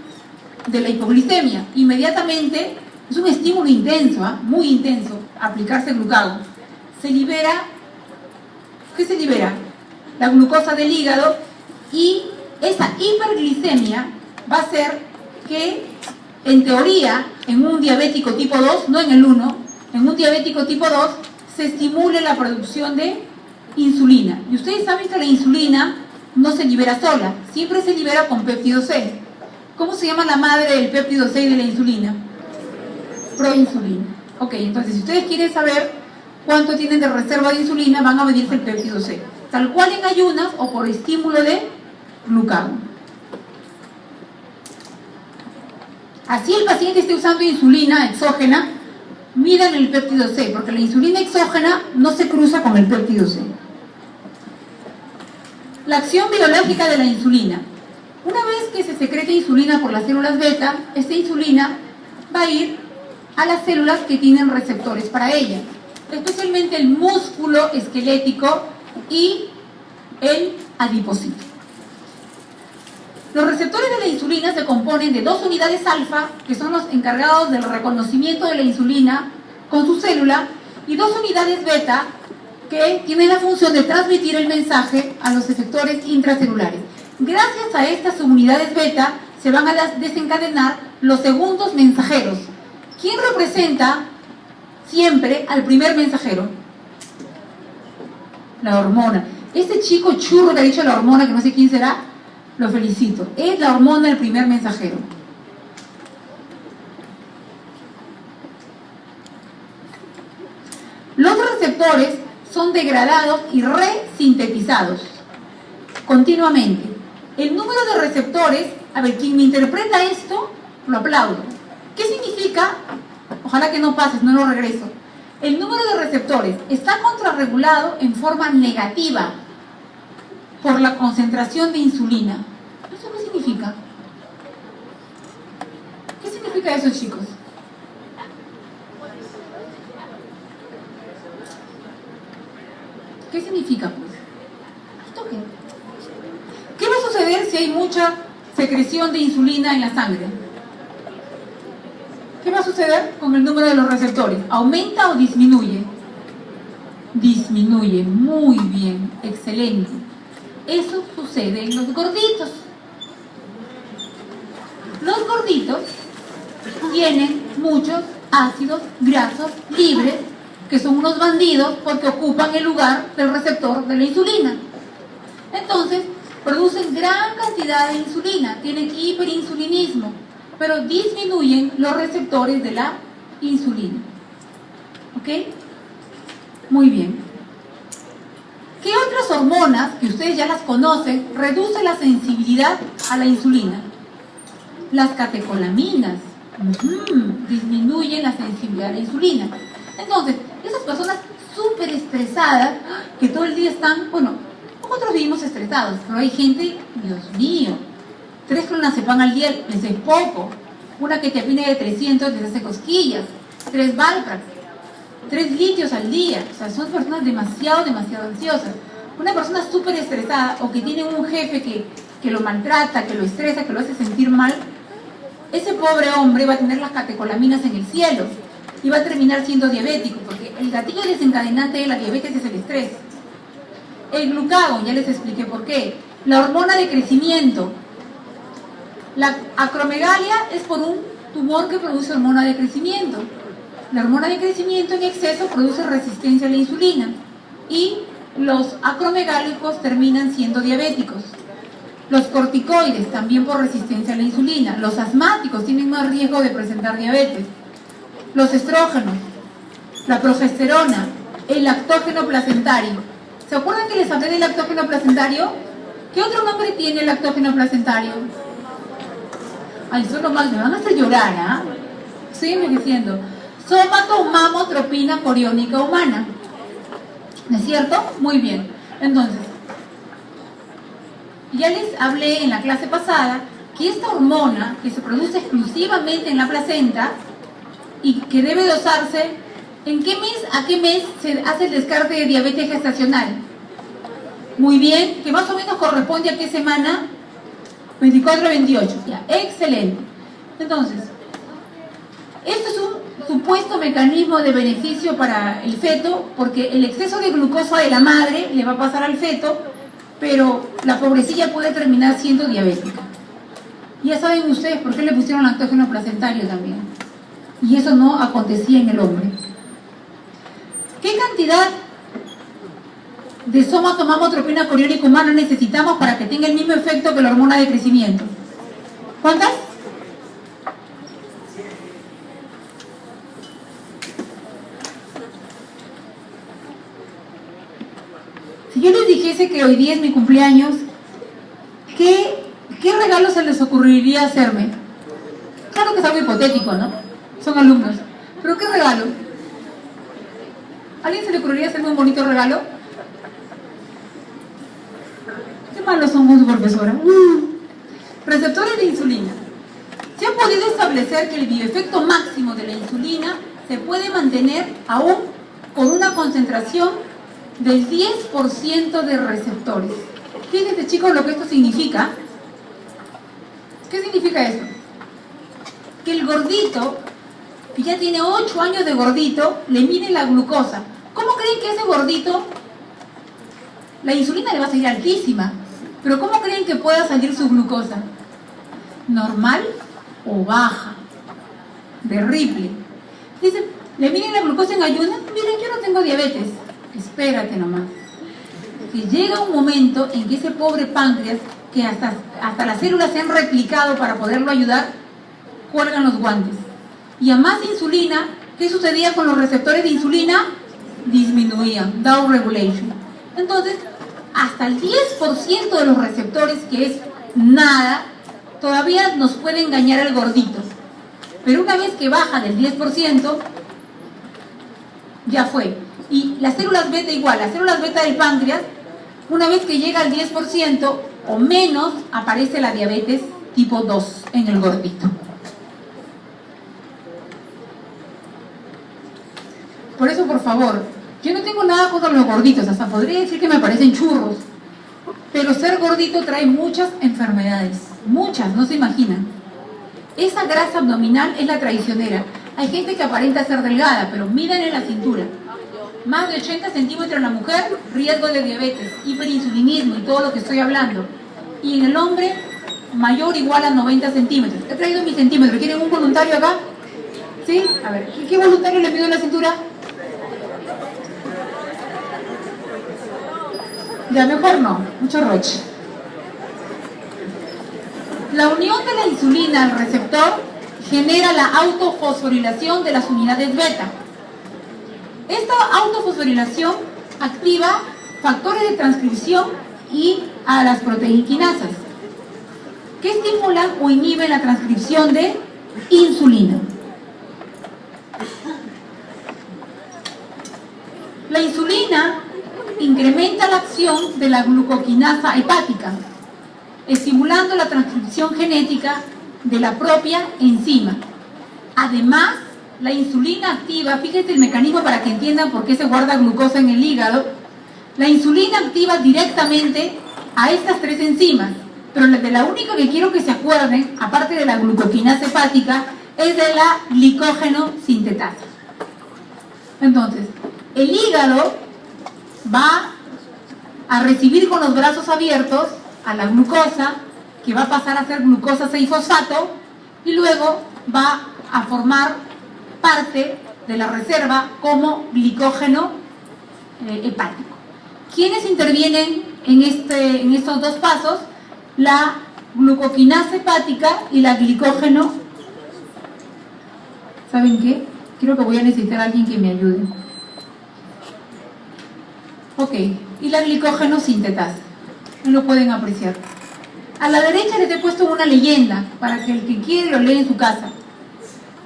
de la hipoglicemia. Inmediatamente, es un estímulo intenso, muy intenso, aplicarse glucagón. Se libera, ¿qué se libera? La glucosa del hígado y esa hiperglicemia va a hacer que, en teoría, en un diabético tipo 2, no en el 1, en un diabético tipo 2, se estimule la producción de insulina. Y ustedes saben que la insulina no se libera sola, siempre se libera con péptido C. ¿Cómo se llama la madre del péptido C y de la insulina? Proinsulina. Ok, entonces si ustedes quieren saber cuánto tienen de reserva de insulina, van a medirse el péptido C, tal cual en ayunas o por estímulo de glucagón. Así el paciente esté usando insulina exógena, midan el péptido C, porque la insulina exógena no se cruza con el péptido C. La acción biológica de la insulina. Una vez que se secreta insulina por las células beta, esta insulina va a ir a las células que tienen receptores para ella, especialmente el músculo esquelético y el adipocito. Los receptores de la insulina se componen de 2 unidades alfa, que son los encargados del reconocimiento de la insulina con su célula, y 2 unidades beta, que tienen la función de transmitir el mensaje a los efectores intracelulares. Gracias a estas subunidades beta se van a desencadenar los segundos mensajeros. ¿Quién representa siempre al primer mensajero? La hormona. Este chico churro que ha dicho la hormona, que no sé quién será, lo felicito. Es la hormona el primer mensajero. Los receptores son degradados y resintetizados continuamente. El número de receptores, a ver, quien me interpreta esto, lo aplaudo. ¿Qué significa? Ojalá que no pases, no lo regreso. El número de receptores está contrarregulado en forma negativa por la concentración de insulina. ¿Eso qué significa? ¿Qué significa eso, chicos? ¿Qué significa, pues? ¿Esto qué? ¿Qué va a suceder si hay mucha secreción de insulina en la sangre? ¿Qué va a suceder con el número de los receptores? ¿Aumenta o disminuye? Disminuye, muy bien, excelente. Eso sucede en los gorditos. Los gorditos tienen muchos ácidos grasos libres, que son unos bandidos porque ocupan el lugar del receptor de la insulina. Entonces, producen gran cantidad de insulina, tienen hiperinsulinismo, pero disminuyen los receptores de la insulina. ¿Ok? Muy bien. ¿Qué otras hormonas, que ustedes ya las conocen, reducen la sensibilidad a la insulina? Las catecolaminas. Disminuyen la sensibilidad a la insulina. Entonces, esas personas súper estresadas, que todo el día están, bueno, nosotros vivimos estresados, pero hay gente, Dios mío, 3 clonazepam al día les es poco, una ketamina de 300 les hace cosquillas, 3 Valprax, 3 litios al día. O sea, son personas demasiado ansiosas. Una persona súper estresada o que tiene un jefe que lo maltrata, que lo estresa, que lo hace sentir mal, ese pobre hombre va a tener las catecolaminas en el cielo. y va a terminar siendo diabético, porque el gatillo desencadenante de la diabetes es el estrés. El glucagón, ya les expliqué por qué. La hormona de crecimiento. La acromegalia es por un tumor que produce hormona de crecimiento. La hormona de crecimiento en exceso produce resistencia a la insulina y los acromegálicos terminan siendo diabéticos. Los corticoides también por resistencia a la insulina. Los asmáticos tienen más riesgo de presentar diabetes. Los estrógenos, la progesterona, el lactógeno placentario. ¿Se acuerdan que les hablé del lactógeno placentario? ¿Qué otro nombre tiene el lactógeno placentario? Ay, solo más me van a hacer llorar, ¿ah? Estoy envejeciendo. Somatomamotropina coriónica humana. ¿No es cierto? Muy bien. Entonces, ya les hablé en la clase pasada que esta hormona que se produce exclusivamente en la placenta y que debe dosarse, ¿en qué mes a qué mes se hace el descarte de diabetes gestacional? Muy bien, que más o menos corresponde a qué semana? 24-28, ya, excelente. Entonces, esto es un supuesto mecanismo de beneficio para el feto, porque el exceso de glucosa de la madre le va a pasar al feto, pero la pobrecilla puede terminar siendo diabética. Ya saben ustedes por qué le pusieron lactógeno placentario también. Y eso no acontecía en el hombre. ¿Qué cantidad de somatomamotropina coriónica humana necesitamos para que tenga el mismo efecto que la hormona de crecimiento? ¿Cuántas? Si yo les dijese que hoy día es mi cumpleaños, ¿qué regalo se les ocurriría hacerme? Claro que es algo hipotético, ¿no? Son alumnos. ¿Pero qué regalo? ¿A alguien se le ocurriría hacerme un bonito regalo? Qué malos son con su profesora. Receptores de insulina. Se ha podido establecer que el bioefecto máximo de la insulina se puede mantener aún con una concentración del 10% de receptores. Fíjense, chicos, lo que esto significa. ¿Qué significa eso? Que el gordito, que ya tiene 8 años de gordito, le mide la glucosa. ¿Cómo creen que ese gordito, la insulina le va a salir altísima, pero cómo creen que pueda salir su glucosa? ¿Normal o baja? De Ripley. Dicen, ¿le miden la glucosa en ayunas? Miren, yo no tengo diabetes. Espérate nomás. Que llega un momento en que ese pobre páncreas, que hasta las células se han replicado para poderlo ayudar, cuelgan los guantes. Y a más insulina, ¿qué sucedía con los receptores de insulina? Disminuían, down regulation. Entonces, hasta el 10% de los receptores, que es nada, todavía nos puede engañar el gordito. Pero una vez que baja del 10%, ya fue. Y las células beta igual, las células beta del páncreas, una vez que llega al 10% o menos, aparece la diabetes tipo 2 en el gordito. Por eso, por favor, yo no tengo nada contra los gorditos, hasta podría decir que me parecen churros, pero ser gordito trae muchas enfermedades, muchas, no se imaginan. Esa grasa abdominal es la traicionera. Hay gente que aparenta ser delgada, pero miren en la cintura. Más de 80 centímetros en la mujer, riesgo de diabetes, hiperinsulinismo y todo lo que estoy hablando. Y en el hombre, mayor o igual a 90 centímetros. He traído mi centímetro. ¿Quieren un voluntario acá? ¿Sí? A ver, ¿qué voluntario le pido en la cintura? Ya, mejor no, mucho roche. La unión de la insulina al receptor genera la autofosforilación de las unidades beta. Esta autofosforilación activa factores de transcripción y a las proteoquinasas, que estimulan o inhiben la transcripción de insulina. La insulina incrementa la acción de la glucoquinasa hepática, estimulando la transcripción genética de la propia enzima. Además, la insulina activa, fíjense el mecanismo para que entiendan por qué se guarda glucosa en el hígado. La insulina activa directamente a estas tres enzimas, pero de la única que quiero que se acuerden, aparte de la glucoquinasa hepática, es de la glicógeno sintetasa. Entonces, el hígado va a recibir con los brazos abiertos a la glucosa, que va a pasar a ser glucosa 6-fosfato, y luego va a formar parte de la reserva como glicógeno hepático. ¿Quiénes intervienen en estos dos pasos? La glucoquinasa hepática y la glicógeno. ¿Saben qué? Creo que voy a necesitar a alguien que me ayude. Ok, y la glicógeno sintetasa. No lo pueden apreciar. A la derecha les he puesto una leyenda para que el que quiere lo lea en su casa.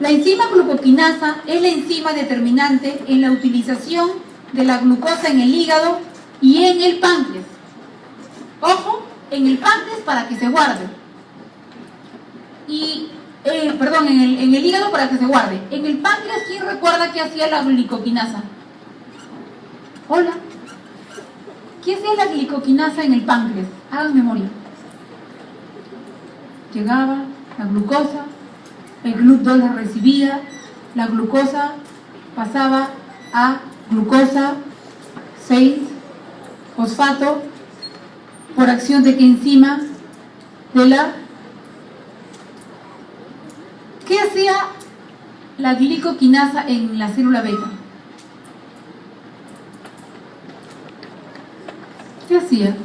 La enzima glucoquinasa es la enzima determinante en la utilización de la glucosa en el hígado y en el páncreas. Ojo, en el páncreas para que se guarde. En el hígado para que se guarde. En el páncreas, ¿quién recuerda qué hacía la glicoquinasa? Hola. ¿Qué hacía la glicoquinasa en el páncreas? Hagan memoria. Llegaba la glucosa, el GLUT2 la recibía, la glucosa pasaba a glucosa 6-fosfato por acción de qué enzima de la... ¿Qué hacía la glicoquinasa en la célula beta? ¿Qué hacía?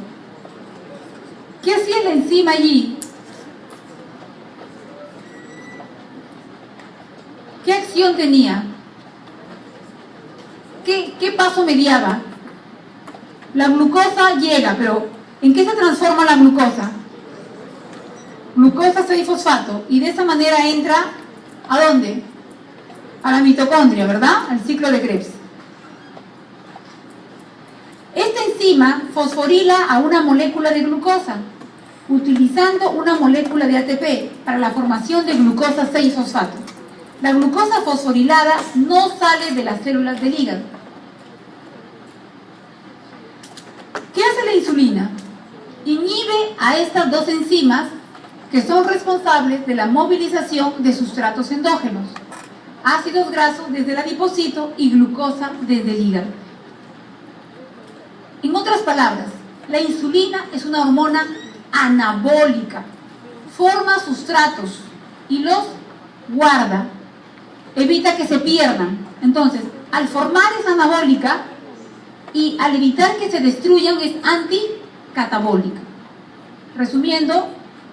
¿Qué hacía la enzima allí? ¿Qué acción tenía? ¿Qué paso mediaba? La glucosa llega, pero ¿en qué se transforma la glucosa? Glucosa 6-fosfato, y de esa manera entra, ¿a dónde? A la mitocondria, ¿verdad? Al ciclo de Krebs. Esta enzima fosforila a una molécula de glucosa, utilizando una molécula de ATP para la formación de glucosa 6-fosfato. La glucosa fosforilada no sale de las células del hígado. ¿Qué hace la insulina? Inhibe a estas dos enzimas que son responsables de la movilización de sustratos endógenos, ácidos grasos desde el adipocito y glucosa desde el hígado. En otras palabras, la insulina es una hormona anabólica, forma sustratos y los guarda, evita que se pierdan. Entonces, al formar es anabólica y al evitar que se destruyan es anticatabólica. Resumiendo,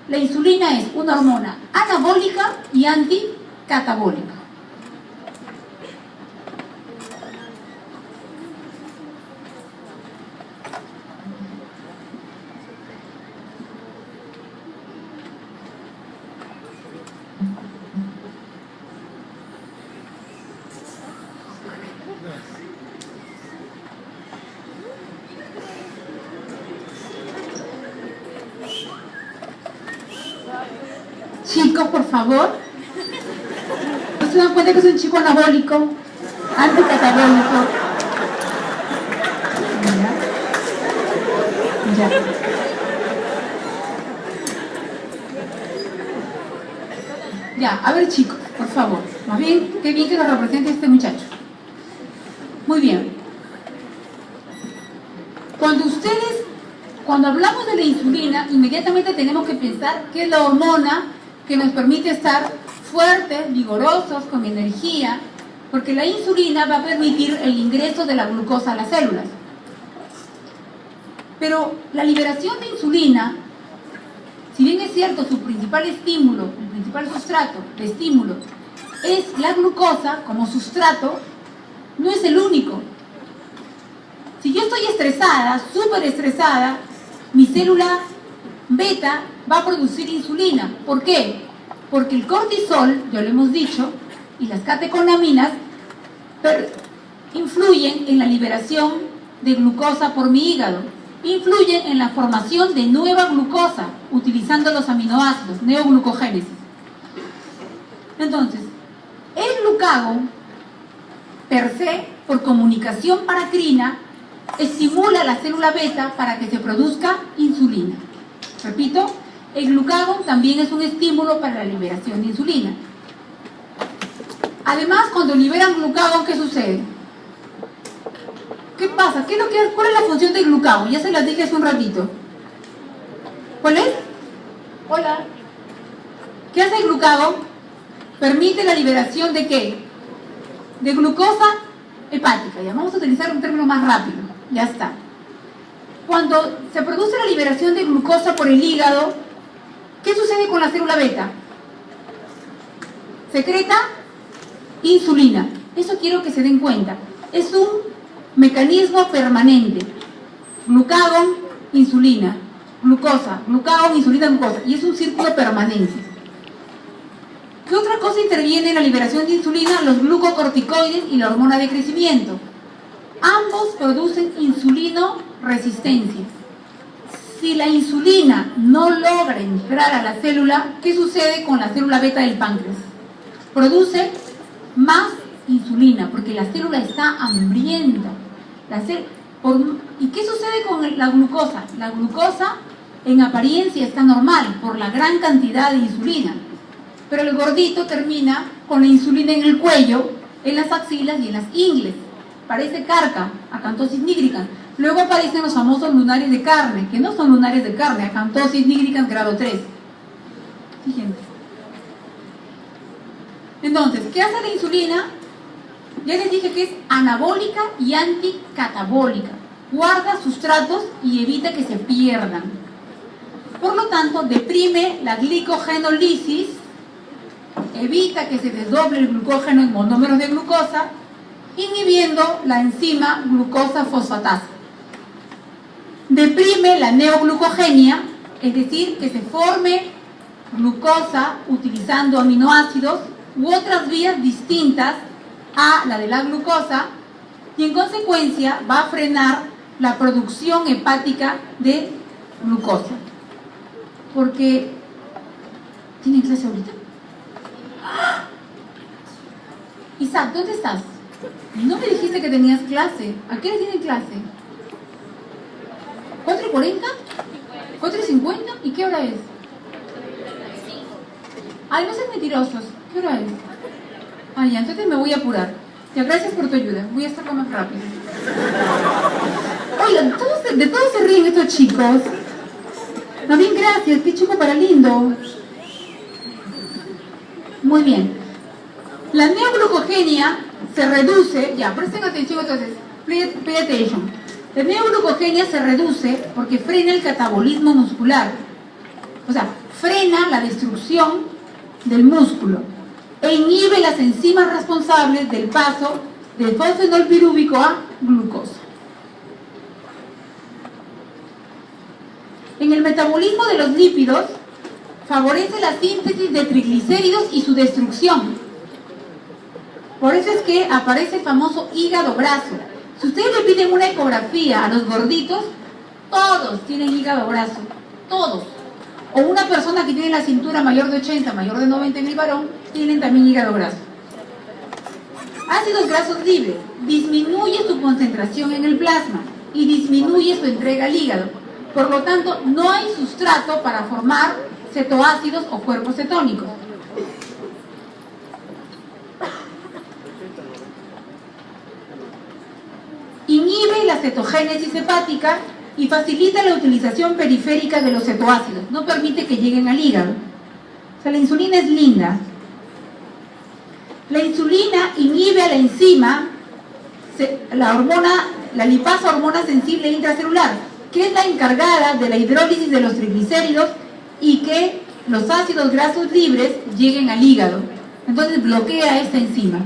la insulina es una hormona anabólica y anticatabólica. Chicos, por favor, ¿no se dan cuenta que es un chico anabólico, anticatabólico? Ya. Ya, a ver chicos, por favor, más bien, qué bien que nos represente este muchacho. Muy bien. Cuando hablamos de la insulina, inmediatamente tenemos que pensar que es la hormona que nos permite estar fuertes, vigorosos, con energía, porque la insulina va a permitir el ingreso de la glucosa a las células. Pero la liberación de insulina, si bien es cierto, su principal estímulo, el principal sustrato de estímulo es la glucosa como sustrato, no es el único. Si yo estoy estresada, súper estresada, mi célula beta va a producir insulina. ¿Por qué? Porque el cortisol, ya lo hemos dicho, y las catecolaminas influyen en la liberación de glucosa por mi hígado, influyen en la formación de nueva glucosa utilizando los aminoácidos, neoglucogénesis. Entonces, el glucagón per se, por comunicación paracrina, estimula la célula beta para que se produzca insulina. Repito, el glucagón también es un estímulo para la liberación de insulina. Además, cuando liberan glucagón, ¿qué sucede? ¿Qué pasa? ¿Cuál es la función del glucagón? Ya se las dije hace un ratito. ¿Cuál es? Hola. ¿Qué hace el glucagón? Permite la liberación ¿de qué? De glucosa hepática. Ya vamos a utilizar un término más rápido. Ya está. Cuando se produce la liberación de glucosa por el hígado, ¿qué sucede con la célula beta? Secreta insulina. Eso quiero que se den cuenta. Es un mecanismo permanente. Glucagón, insulina. Glucosa, glucagón, insulina, glucosa. Y es un círculo permanente. ¿Qué otra cosa interviene en la liberación de insulina? Los glucocorticoides y la hormona de crecimiento. Ambos producen insulinoresistencia. Si la insulina no logra entrar a la célula, ¿qué sucede con la célula beta del páncreas? Produce más insulina, porque la célula está hambrienta. ¿Y qué sucede con la glucosa? La glucosa en apariencia está normal por la gran cantidad de insulina, pero el gordito termina con la insulina en el cuello, en las axilas y en las ingles. Parece carca, acantosis nigricans. Luego aparecen los famosos lunares de carne, que no son lunares de carne, acantosis nigricans grado 3. Siguiente. Entonces, ¿qué hace la insulina? Ya les dije que es anabólica y anticatabólica. Guarda sustratos y evita que se pierdan. Por lo tanto, deprime la glicogenólisis, evita que se desdoble el glucógeno en monómeros de glucosa, inhibiendo la enzima glucosa fosfatasa. Deprime la neoglucogenia, es decir, que se forme glucosa utilizando aminoácidos u otras vías distintas a la de la glucosa, y en consecuencia va a frenar la producción hepática de glucosa. Porque... ¿tienen clase ahorita? ¡Ah! Isaac, ¿dónde estás? No me dijiste que tenías clase. ¿A qué hora tienen clase? ¿4:40? ¿4:50? ¿Y qué hora es? Ay, no sean mentirosos. ¿Qué hora es? Ah, ya, entonces me voy a apurar. Ya, gracias por tu ayuda. Voy a hacerlo más rápido. Oigan, de todos se ríen estos chicos. No, bien, gracias. Qué chico para lindo. Muy bien. La neoglucogenia se reduce, ya, presten atención entonces, pay attention. La neoglucogenia se reduce porque frena el catabolismo muscular. O sea, frena la destrucción del músculo e inhibe las enzimas responsables del paso del fosfenolpirúvico a glucosa. En el metabolismo de los lípidos, favorece la síntesis de triglicéridos y su destrucción. Por eso es que aparece el famoso hígado graso. Si ustedes le piden una ecografía a los gorditos, todos tienen hígado graso, todos. O una persona que tiene la cintura mayor de 80, mayor de 90 en el varón, tienen también hígado graso. Ácidos grasos libres, disminuye su concentración en el plasma y disminuye su entrega al hígado. Por lo tanto, no hay sustrato para formar cetoácidos o cuerpos cetónicos. Inhibe la cetogénesis hepática y facilita la utilización periférica de los cetoácidos. No permite que lleguen al hígado. O sea, la insulina es linda. La insulina inhibe a la enzima, la lipasa hormona sensible intracelular, que es la encargada de la hidrólisis de los triglicéridos y que los ácidos grasos libres lleguen al hígado. Entonces bloquea esta enzima.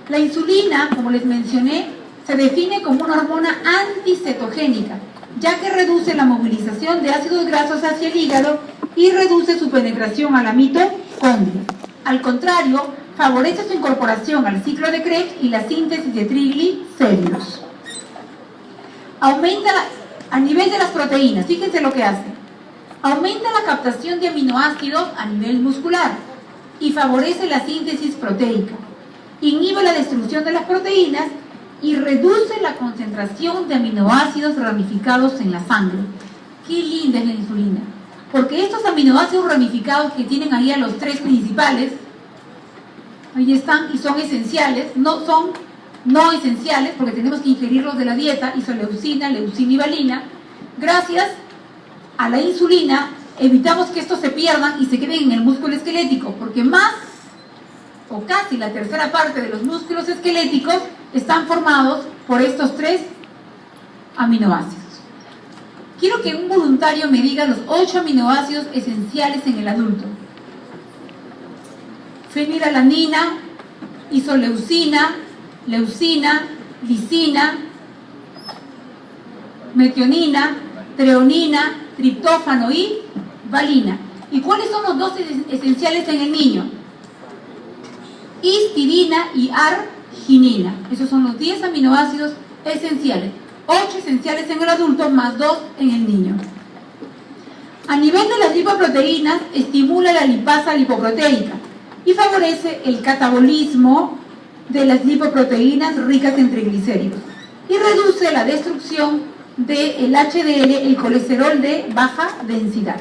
La insulina, como les mencioné, se define como una hormona anticetogénica, ya que reduce la movilización de ácidos grasos hacia el hígado y reduce su penetración a la mitocondria. Al contrario, favorece su incorporación al ciclo de Krebs y la síntesis de triglicéridos. Aumenta a nivel de las proteínas, fíjense lo que hace. Aumenta la captación de aminoácidos a nivel muscular y favorece la síntesis proteica. Inhibe la destrucción de las proteínas y reduce la concentración de aminoácidos ramificados en la sangre. Qué linda es la insulina, porque estos aminoácidos ramificados que tienen ahí a los tres principales Ahí están y son esenciales, son no esenciales porque tenemos que ingerirlos de la dieta, isoleucina, leucina y valina. Gracias a la insulina evitamos que estos se pierdan y se queden en el músculo esquelético, porque más o casi la tercera parte de los músculos esqueléticos están formados por estos 3 aminoácidos. Quiero que un voluntario me diga los 8 aminoácidos esenciales en el adulto. Fenilalanina, isoleucina, leucina, lisina, metionina, treonina, triptófano y valina. ¿Y cuáles son los 2 esenciales en el niño? Histidina y arginina. Esos son los 10 aminoácidos esenciales. 8 esenciales en el adulto más 2 en el niño. A nivel de las lipoproteínas, estimula la lipasa lipoproteica y favorece el catabolismo de las lipoproteínas ricas en triglicéridos y reduce la destrucción del HDL, el colesterol de baja densidad.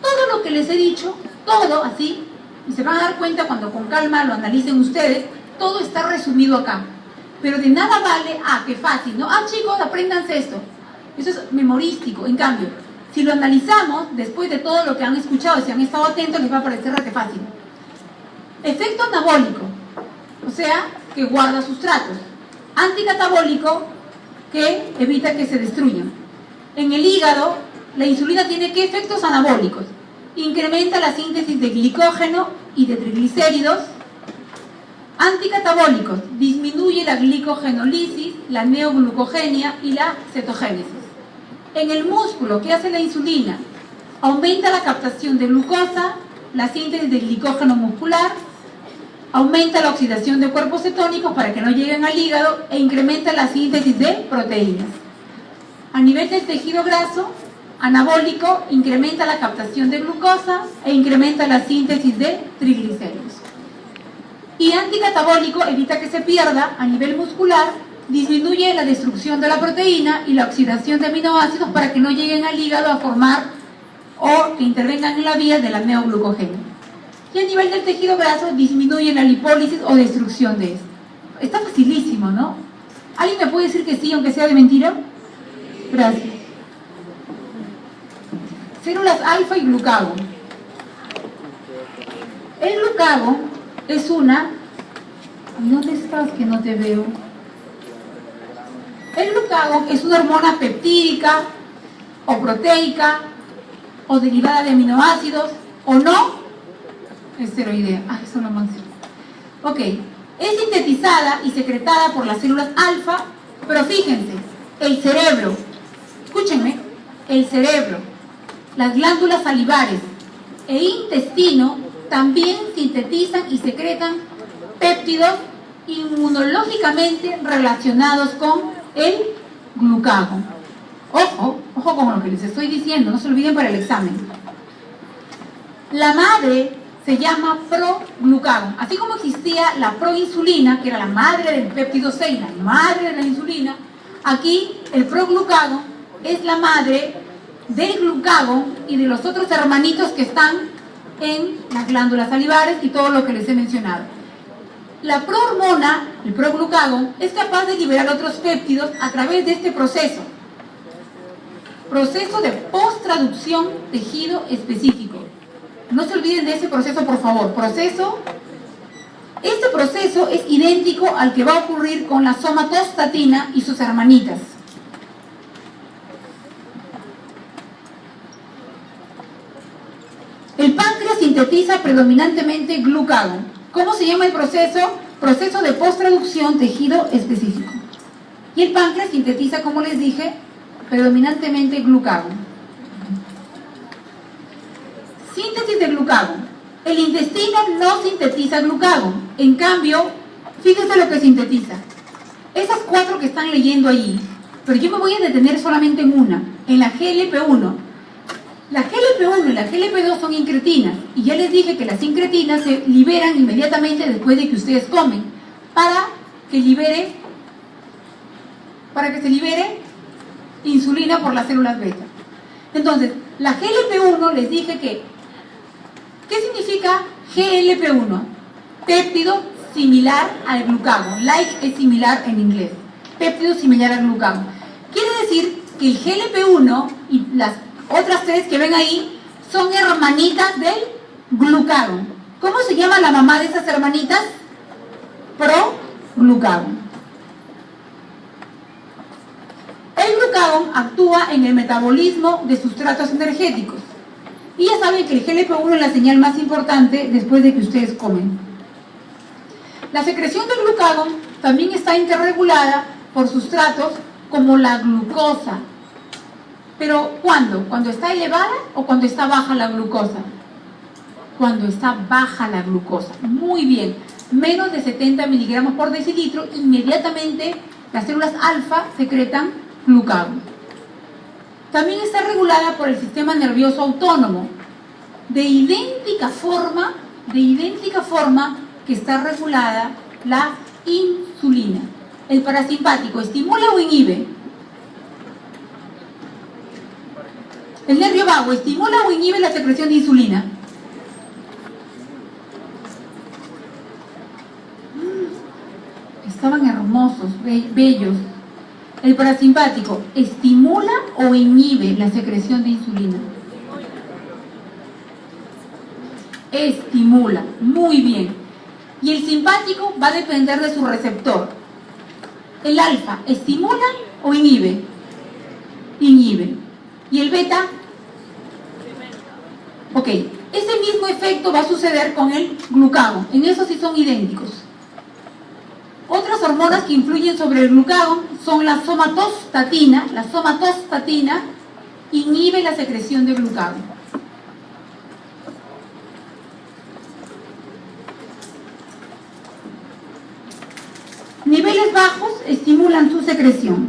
Todo lo que les he dicho, todo así, y se van a dar cuenta cuando con calma lo analicen ustedes, todo está resumido acá. Pero de nada vale, qué fácil, ¿no? Chicos, apréndanse esto. Eso es memorístico. En cambio, si lo analizamos, después de todo lo que han escuchado, si han estado atentos, les va a parecer re fácil. Efecto anabólico, o sea, que guarda sustratos. Anticatabólico, que evita que se destruyan. En el hígado, la insulina tiene ¿qué efectos anabólicos? Incrementa la síntesis de glicógeno y de triglicéridos. Anticatabólicos, disminuye la glicogenólisis, la neoglucogenia y la cetogénesis. En el músculo, ¿qué hace la insulina? Aumenta la captación de glucosa, la síntesis de glicógeno muscular, aumenta la oxidación de cuerpos cetónicos para que no lleguen al hígado e incrementa la síntesis de proteínas. A nivel del tejido graso, anabólico, incrementa la captación de glucosa e incrementa la síntesis de triglicéridos. Y anticatabólico, evita que se pierda a nivel muscular, disminuye la destrucción de la proteína y la oxidación de aminoácidos para que no lleguen al hígado a formar o que intervengan en la vía de la neoglucogenia. Y a nivel del tejido graso, disminuye la lipólisis o destrucción de esto. Está facilísimo, ¿no? ¿Alguien me puede decir que sí, aunque sea de mentira? Gracias. Células alfa y glucagón. El glucagón es una... ¿Dónde estás que no te veo? El glucagón es una hormona peptídica o proteica o derivada de aminoácidos o no esteroidea. Eso no me. Ok, es sintetizada y secretada por las células alfa, pero fíjense, el cerebro, escúchenme, el cerebro, las glándulas salivares e intestino también sintetizan y secretan péptidos inmunológicamente relacionados con el glucagón. Ojo con lo que les estoy diciendo, no se olviden para el examen. La madre se llama proglucagón. Así como existía la proinsulina, que era la madre del péptido 6, la madre de la insulina, aquí el proglucagón es la madre del glucagón y de los otros hermanitos que están en las glándulas salivares y todo lo que les he mencionado. La prohormona, el proglucagón, es capaz de liberar otros péptidos a través de este proceso de posttraducción tejido específico. No se olviden de ese proceso, por favor. Este proceso es idéntico al que va a ocurrir con la somatostatina y sus hermanitas. El páncreas sintetiza predominantemente glucagón. ¿Cómo se llama el proceso? Proceso de posttraducción tejido específico. Y el páncreas sintetiza, como les dije, predominantemente glucagón. Síntesis de glucagón. El intestino no sintetiza glucagón. En cambio, fíjense lo que sintetiza. Esas 4 que están leyendo allí, pero yo me voy a detener solamente en una, en la GLP-1. La GLP-1 y la GLP-2 son incretinas, y ya les dije que las incretinas se liberan inmediatamente después de que ustedes comen, para que se libere insulina por las células beta. Entonces, la GLP-1 les dije que, ¿qué significa GLP-1, péptido similar al glucagón. Like es similar en inglés. Péptido similar al glucagón. Quiere decir que el GLP-1 y las otras tres que ven ahí son hermanitas del glucagón. ¿Cómo se llama la mamá de esas hermanitas? Proglucagón. El glucagón actúa en el metabolismo de sustratos energéticos. Y ya saben que el GLP-1 es la señal más importante después de que ustedes comen. La secreción del glucagón también está interregulada por sustratos como la glucosa. ¿Pero cuándo? ¿Cuando está elevada o cuando está baja la glucosa? Cuando está baja la glucosa. Muy bien. Menos de 70 miligramos por decilitro, inmediatamente las células alfa secretan glucagón. También está regulada por el sistema nervioso autónomo, de idéntica forma que está regulada la insulina. El parasimpático, ¿estimula o inhibe? El nervio vago, ¿estimula o inhibe la secreción de insulina? Estaban hermosos, bellos. El parasimpático, ¿estimula o inhibe la secreción de insulina? Estimula, muy bien. Y el simpático va a depender de su receptor. El alfa, ¿estimula o inhibe? Inhibe. ¿Y el beta? Ok, ese mismo efecto va a suceder con el glucagón. En eso sí son idénticos. Otras hormonas que influyen sobre el glucagón son la somatostatina. La somatostatina inhibe la secreción de glucagón. Niveles bajos estimulan su secreción.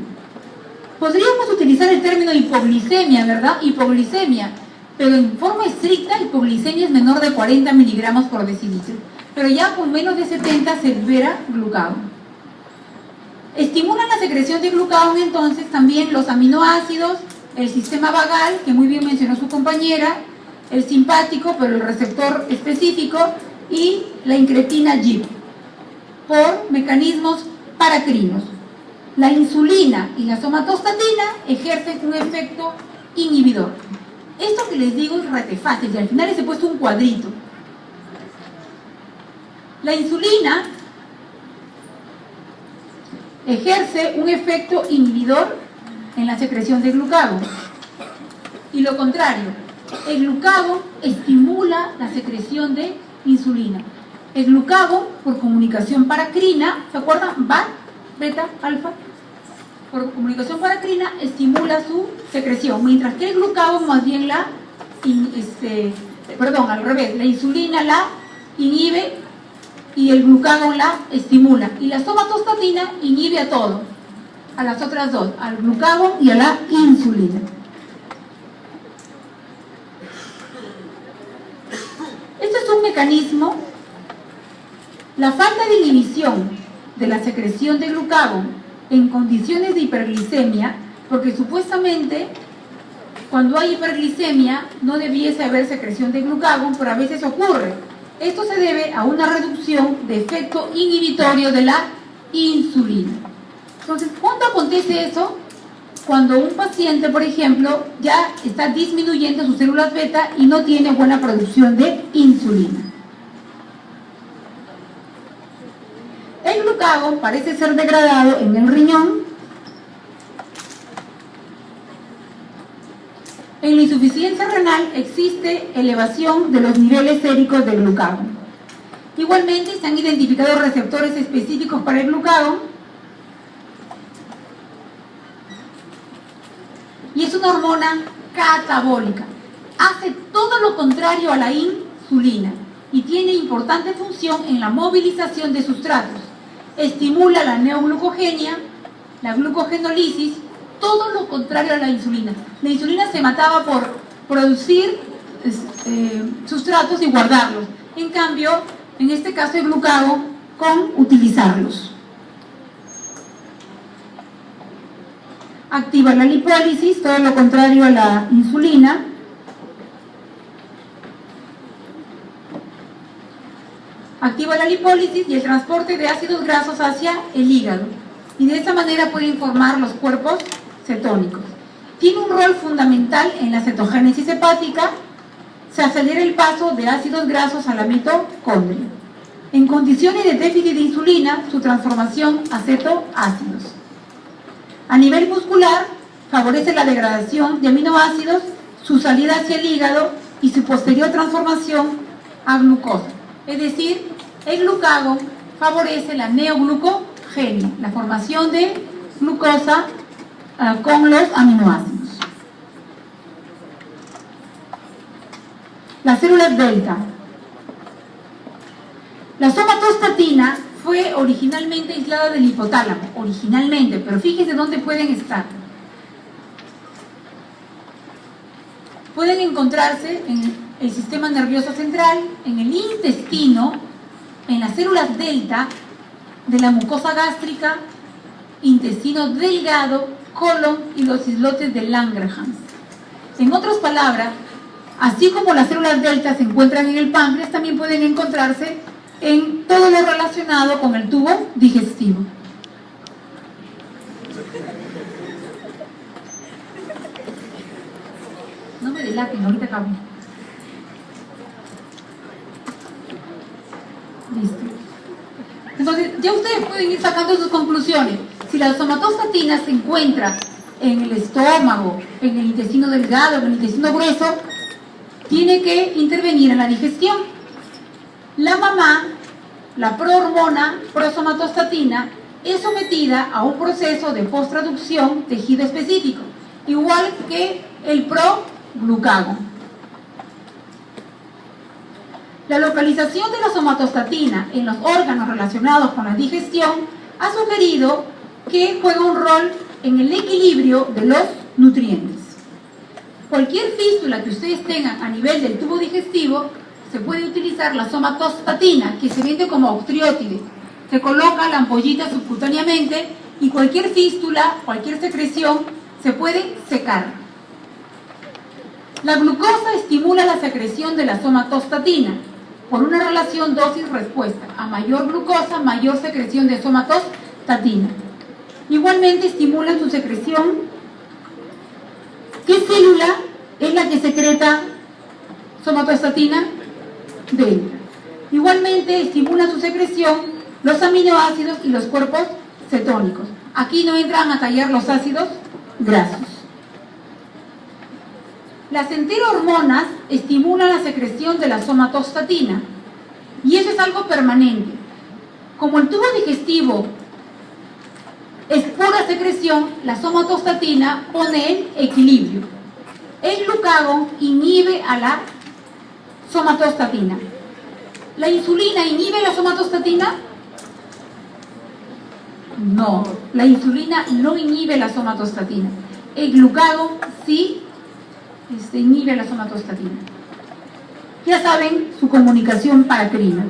Podríamos utilizar el término hipoglicemia, ¿verdad? Hipoglicemia. Pero en forma estricta, hipoglicemia es menor de 40 miligramos por decilitro. Pero ya con menos de 70 se libera glucagón. Estimulan la secreción de glucagón entonces también los aminoácidos, el sistema vagal, que muy bien mencionó su compañera, el simpático, pero el receptor específico, y la incretina GIP, por mecanismos paracrinos. La insulina y la somatostatina ejercen un efecto inhibidor. Esto que les digo es rete fácil, y al final les he puesto un cuadrito. La insulina ejerce un efecto inhibidor en la secreción de glucagón. Y lo contrario, el glucagón estimula la secreción de insulina. El glucagón, por comunicación paracrina, ¿se acuerdan? BAT, beta, alfa. Por comunicación paracrina estimula su secreción, mientras que el glucagón más bien al revés, la insulina la inhibe y el glucagón la estimula. Y la somatostatina inhibe a todo, a las otras dos, al glucagón y a la insulina. Este es un mecanismo. La falta de inhibición de la secreción de glucagón en condiciones de hiperglicemia, porque supuestamente cuando hay hiperglicemia no debiese haber secreción de glucagón, pero a veces ocurre. Esto se debe a una reducción de efecto inhibitorio de la insulina. Entonces, ¿cuándo acontece eso? Cuando un paciente, por ejemplo, ya está disminuyendo sus células beta y no tiene buena producción de insulina. El glucagón parece ser degradado en el riñón. En la insuficiencia renal existe elevación de los niveles séricos de glucagón. Igualmente se han identificado receptores específicos para el glucagón y es una hormona catabólica. Hace todo lo contrario a la insulina y tiene importante función en la movilización de sustratos. Estimula la neoglucogenia, la glucogenólisis, todo lo contrario a la insulina. La insulina se mataba por producir sustratos y guardarlos. En cambio, en este caso el glucagón con utilizarlos. Activa la lipólisis, todo lo contrario a la insulina. Activa la lipólisis y el transporte de ácidos grasos hacia el hígado. Y de esta manera puede informar los cuerpos cetónicos. Tiene un rol fundamental en la cetogénesis hepática. Se acelera el paso de ácidos grasos a la mitocondria. En condiciones de déficit de insulina, su transformación a cetoácidos. A nivel muscular, favorece la degradación de aminoácidos, su salida hacia el hígado y su posterior transformación a glucosa. Es decir, el glucagón favorece la neoglucogenia, la formación de glucosa con los aminoácidos. Las células delta. La somatostatina fue originalmente aislada del hipotálamo, pero fíjense dónde pueden estar. Pueden encontrarse en el sistema nervioso central, en el intestino, en las células delta de la mucosa gástrica, intestino delgado, colon y los islotes de Langerhans. En otras palabras, así como las células delta se encuentran en el páncreas, también pueden encontrarse en todo lo relacionado con el tubo digestivo. No me delaten, ahorita acabo. Listo. Entonces, ya ustedes pueden ir sacando sus conclusiones. Si la somatostatina se encuentra en el estómago, en el intestino delgado, en el intestino grueso, tiene que intervenir en la digestión. La mamá, la prohormona prosomatostatina, es sometida a un proceso de posttraducción tejido específico, igual que el proglucagón. La localización de la somatostatina en los órganos relacionados con la digestión ha sugerido que juega un rol en el equilibrio de los nutrientes. Cualquier fístula que ustedes tengan a nivel del tubo digestivo, se puede utilizar la somatostatina, que se vende como octriótide. Se coloca la ampollita subcutáneamente y cualquier fístula, cualquier secreción, se puede secar. La glucosa estimula la secreción de la somatostatina por una relación dosis-respuesta. A mayor glucosa, mayor secreción de somatostatina. Igualmente estimulan su secreción. ¿Qué célula es la que secreta somatostatina? Delta. Igualmente estimulan su secreción los aminoácidos y los cuerpos cetónicos. Aquí no entran a tallar los ácidos grasos. Las enterohormonas estimulan la secreción de la somatostatina y eso es algo permanente. Como el tubo digestivo es pura secreción, la somatostatina pone en equilibrio. El glucagón inhibe a la somatostatina. ¿La insulina inhibe la somatostatina? No, la insulina no inhibe la somatostatina. El glucagón sí inhibe la somatostatina. Ya saben su comunicación paracrina.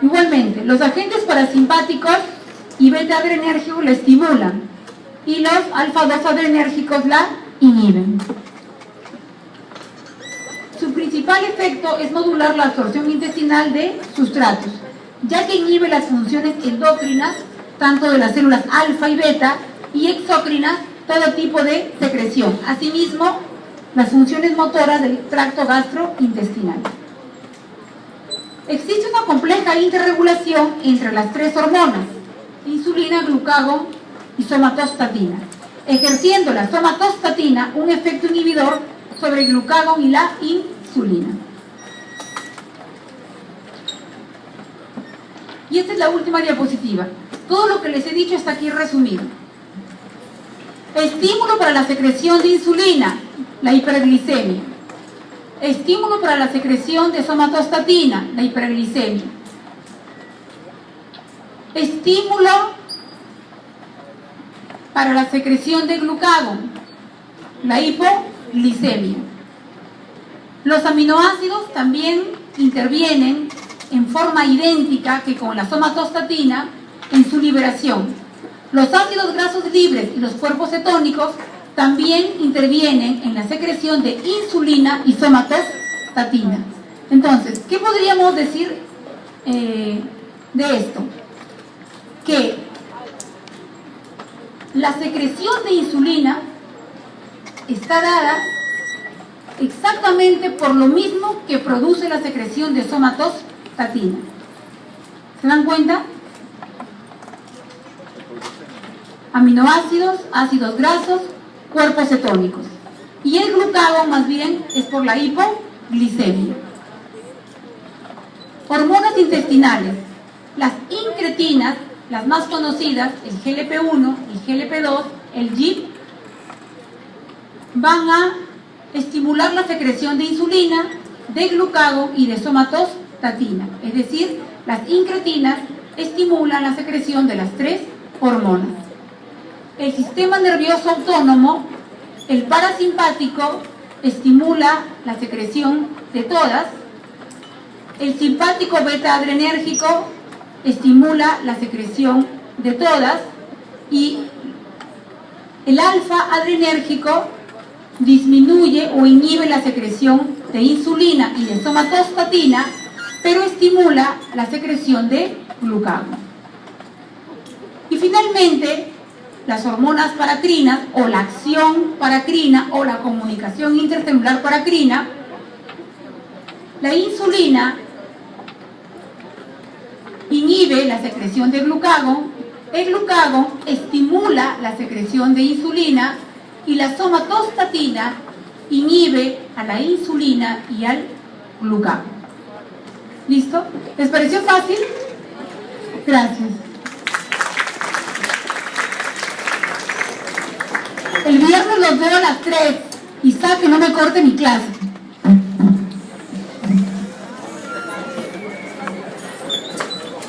Igualmente, los agentes parasimpáticos y beta-adrenérgicos la estimulan y los alfa-2 adrenérgicos la inhiben. Su principal efecto es modular la absorción intestinal de sustratos, ya que inhibe las funciones endocrinas, tanto de las células alfa y beta, y exócrinas, todo tipo de secreción. Asimismo, las funciones motoras del tracto gastrointestinal. Existe una compleja interregulación entre las tres hormonas, insulina, glucagón y somatostatina, ejerciendo la somatostatina un efecto inhibidor sobre el glucagón y la insulina. Y esta es la última diapositiva. Todo lo que les he dicho está aquí resumido. Estímulo para la secreción de insulina, la hiperglicemia. Estímulo para la secreción de somatostatina, la hiperglicemia. Estímulo para la secreción de glucagón, la hipoglicemia. Los aminoácidos también intervienen en forma idéntica que con la somatostatina en su liberación. Los ácidos grasos libres y los cuerpos cetónicos también intervienen en la secreción de insulina y somatostatina. somatostatina. Entonces, ¿qué podríamos decir de esto? Que la secreción de insulina está dada exactamente por lo mismo que produce la secreción de somatostatina. ¿Se dan cuenta? Aminoácidos, ácidos grasos, cuerpos cetónicos. Y el glucagón más bien es por la hipoglicemia. Hormonas intestinales. Las incretinas, las más conocidas, el GLP-1, el GLP-2, el GIP, van a estimular la secreción de insulina, de glucagón y de somatostatina. Es decir, las incretinas estimulan la secreción de las tres hormonas. El sistema nervioso autónomo, el parasimpático, estimula la secreción de todas. El simpático beta adrenérgico estimula la secreción de todas. Y el alfa adrenérgico disminuye o inhibe la secreción de insulina y de somatostatina, pero estimula la secreción de glucagón. Y finalmente, las hormonas paracrinas o la acción paracrina o la comunicación intercelular paracrina. La insulina inhibe la secreción de glucagón, el glucagón estimula la secreción de insulina y la somatostatina inhibe a la insulina y al glucagón. ¿Listo? ¿Les pareció fácil? Gracias. El viernes los veo a las 3. Isaac, que no me corte mi clase.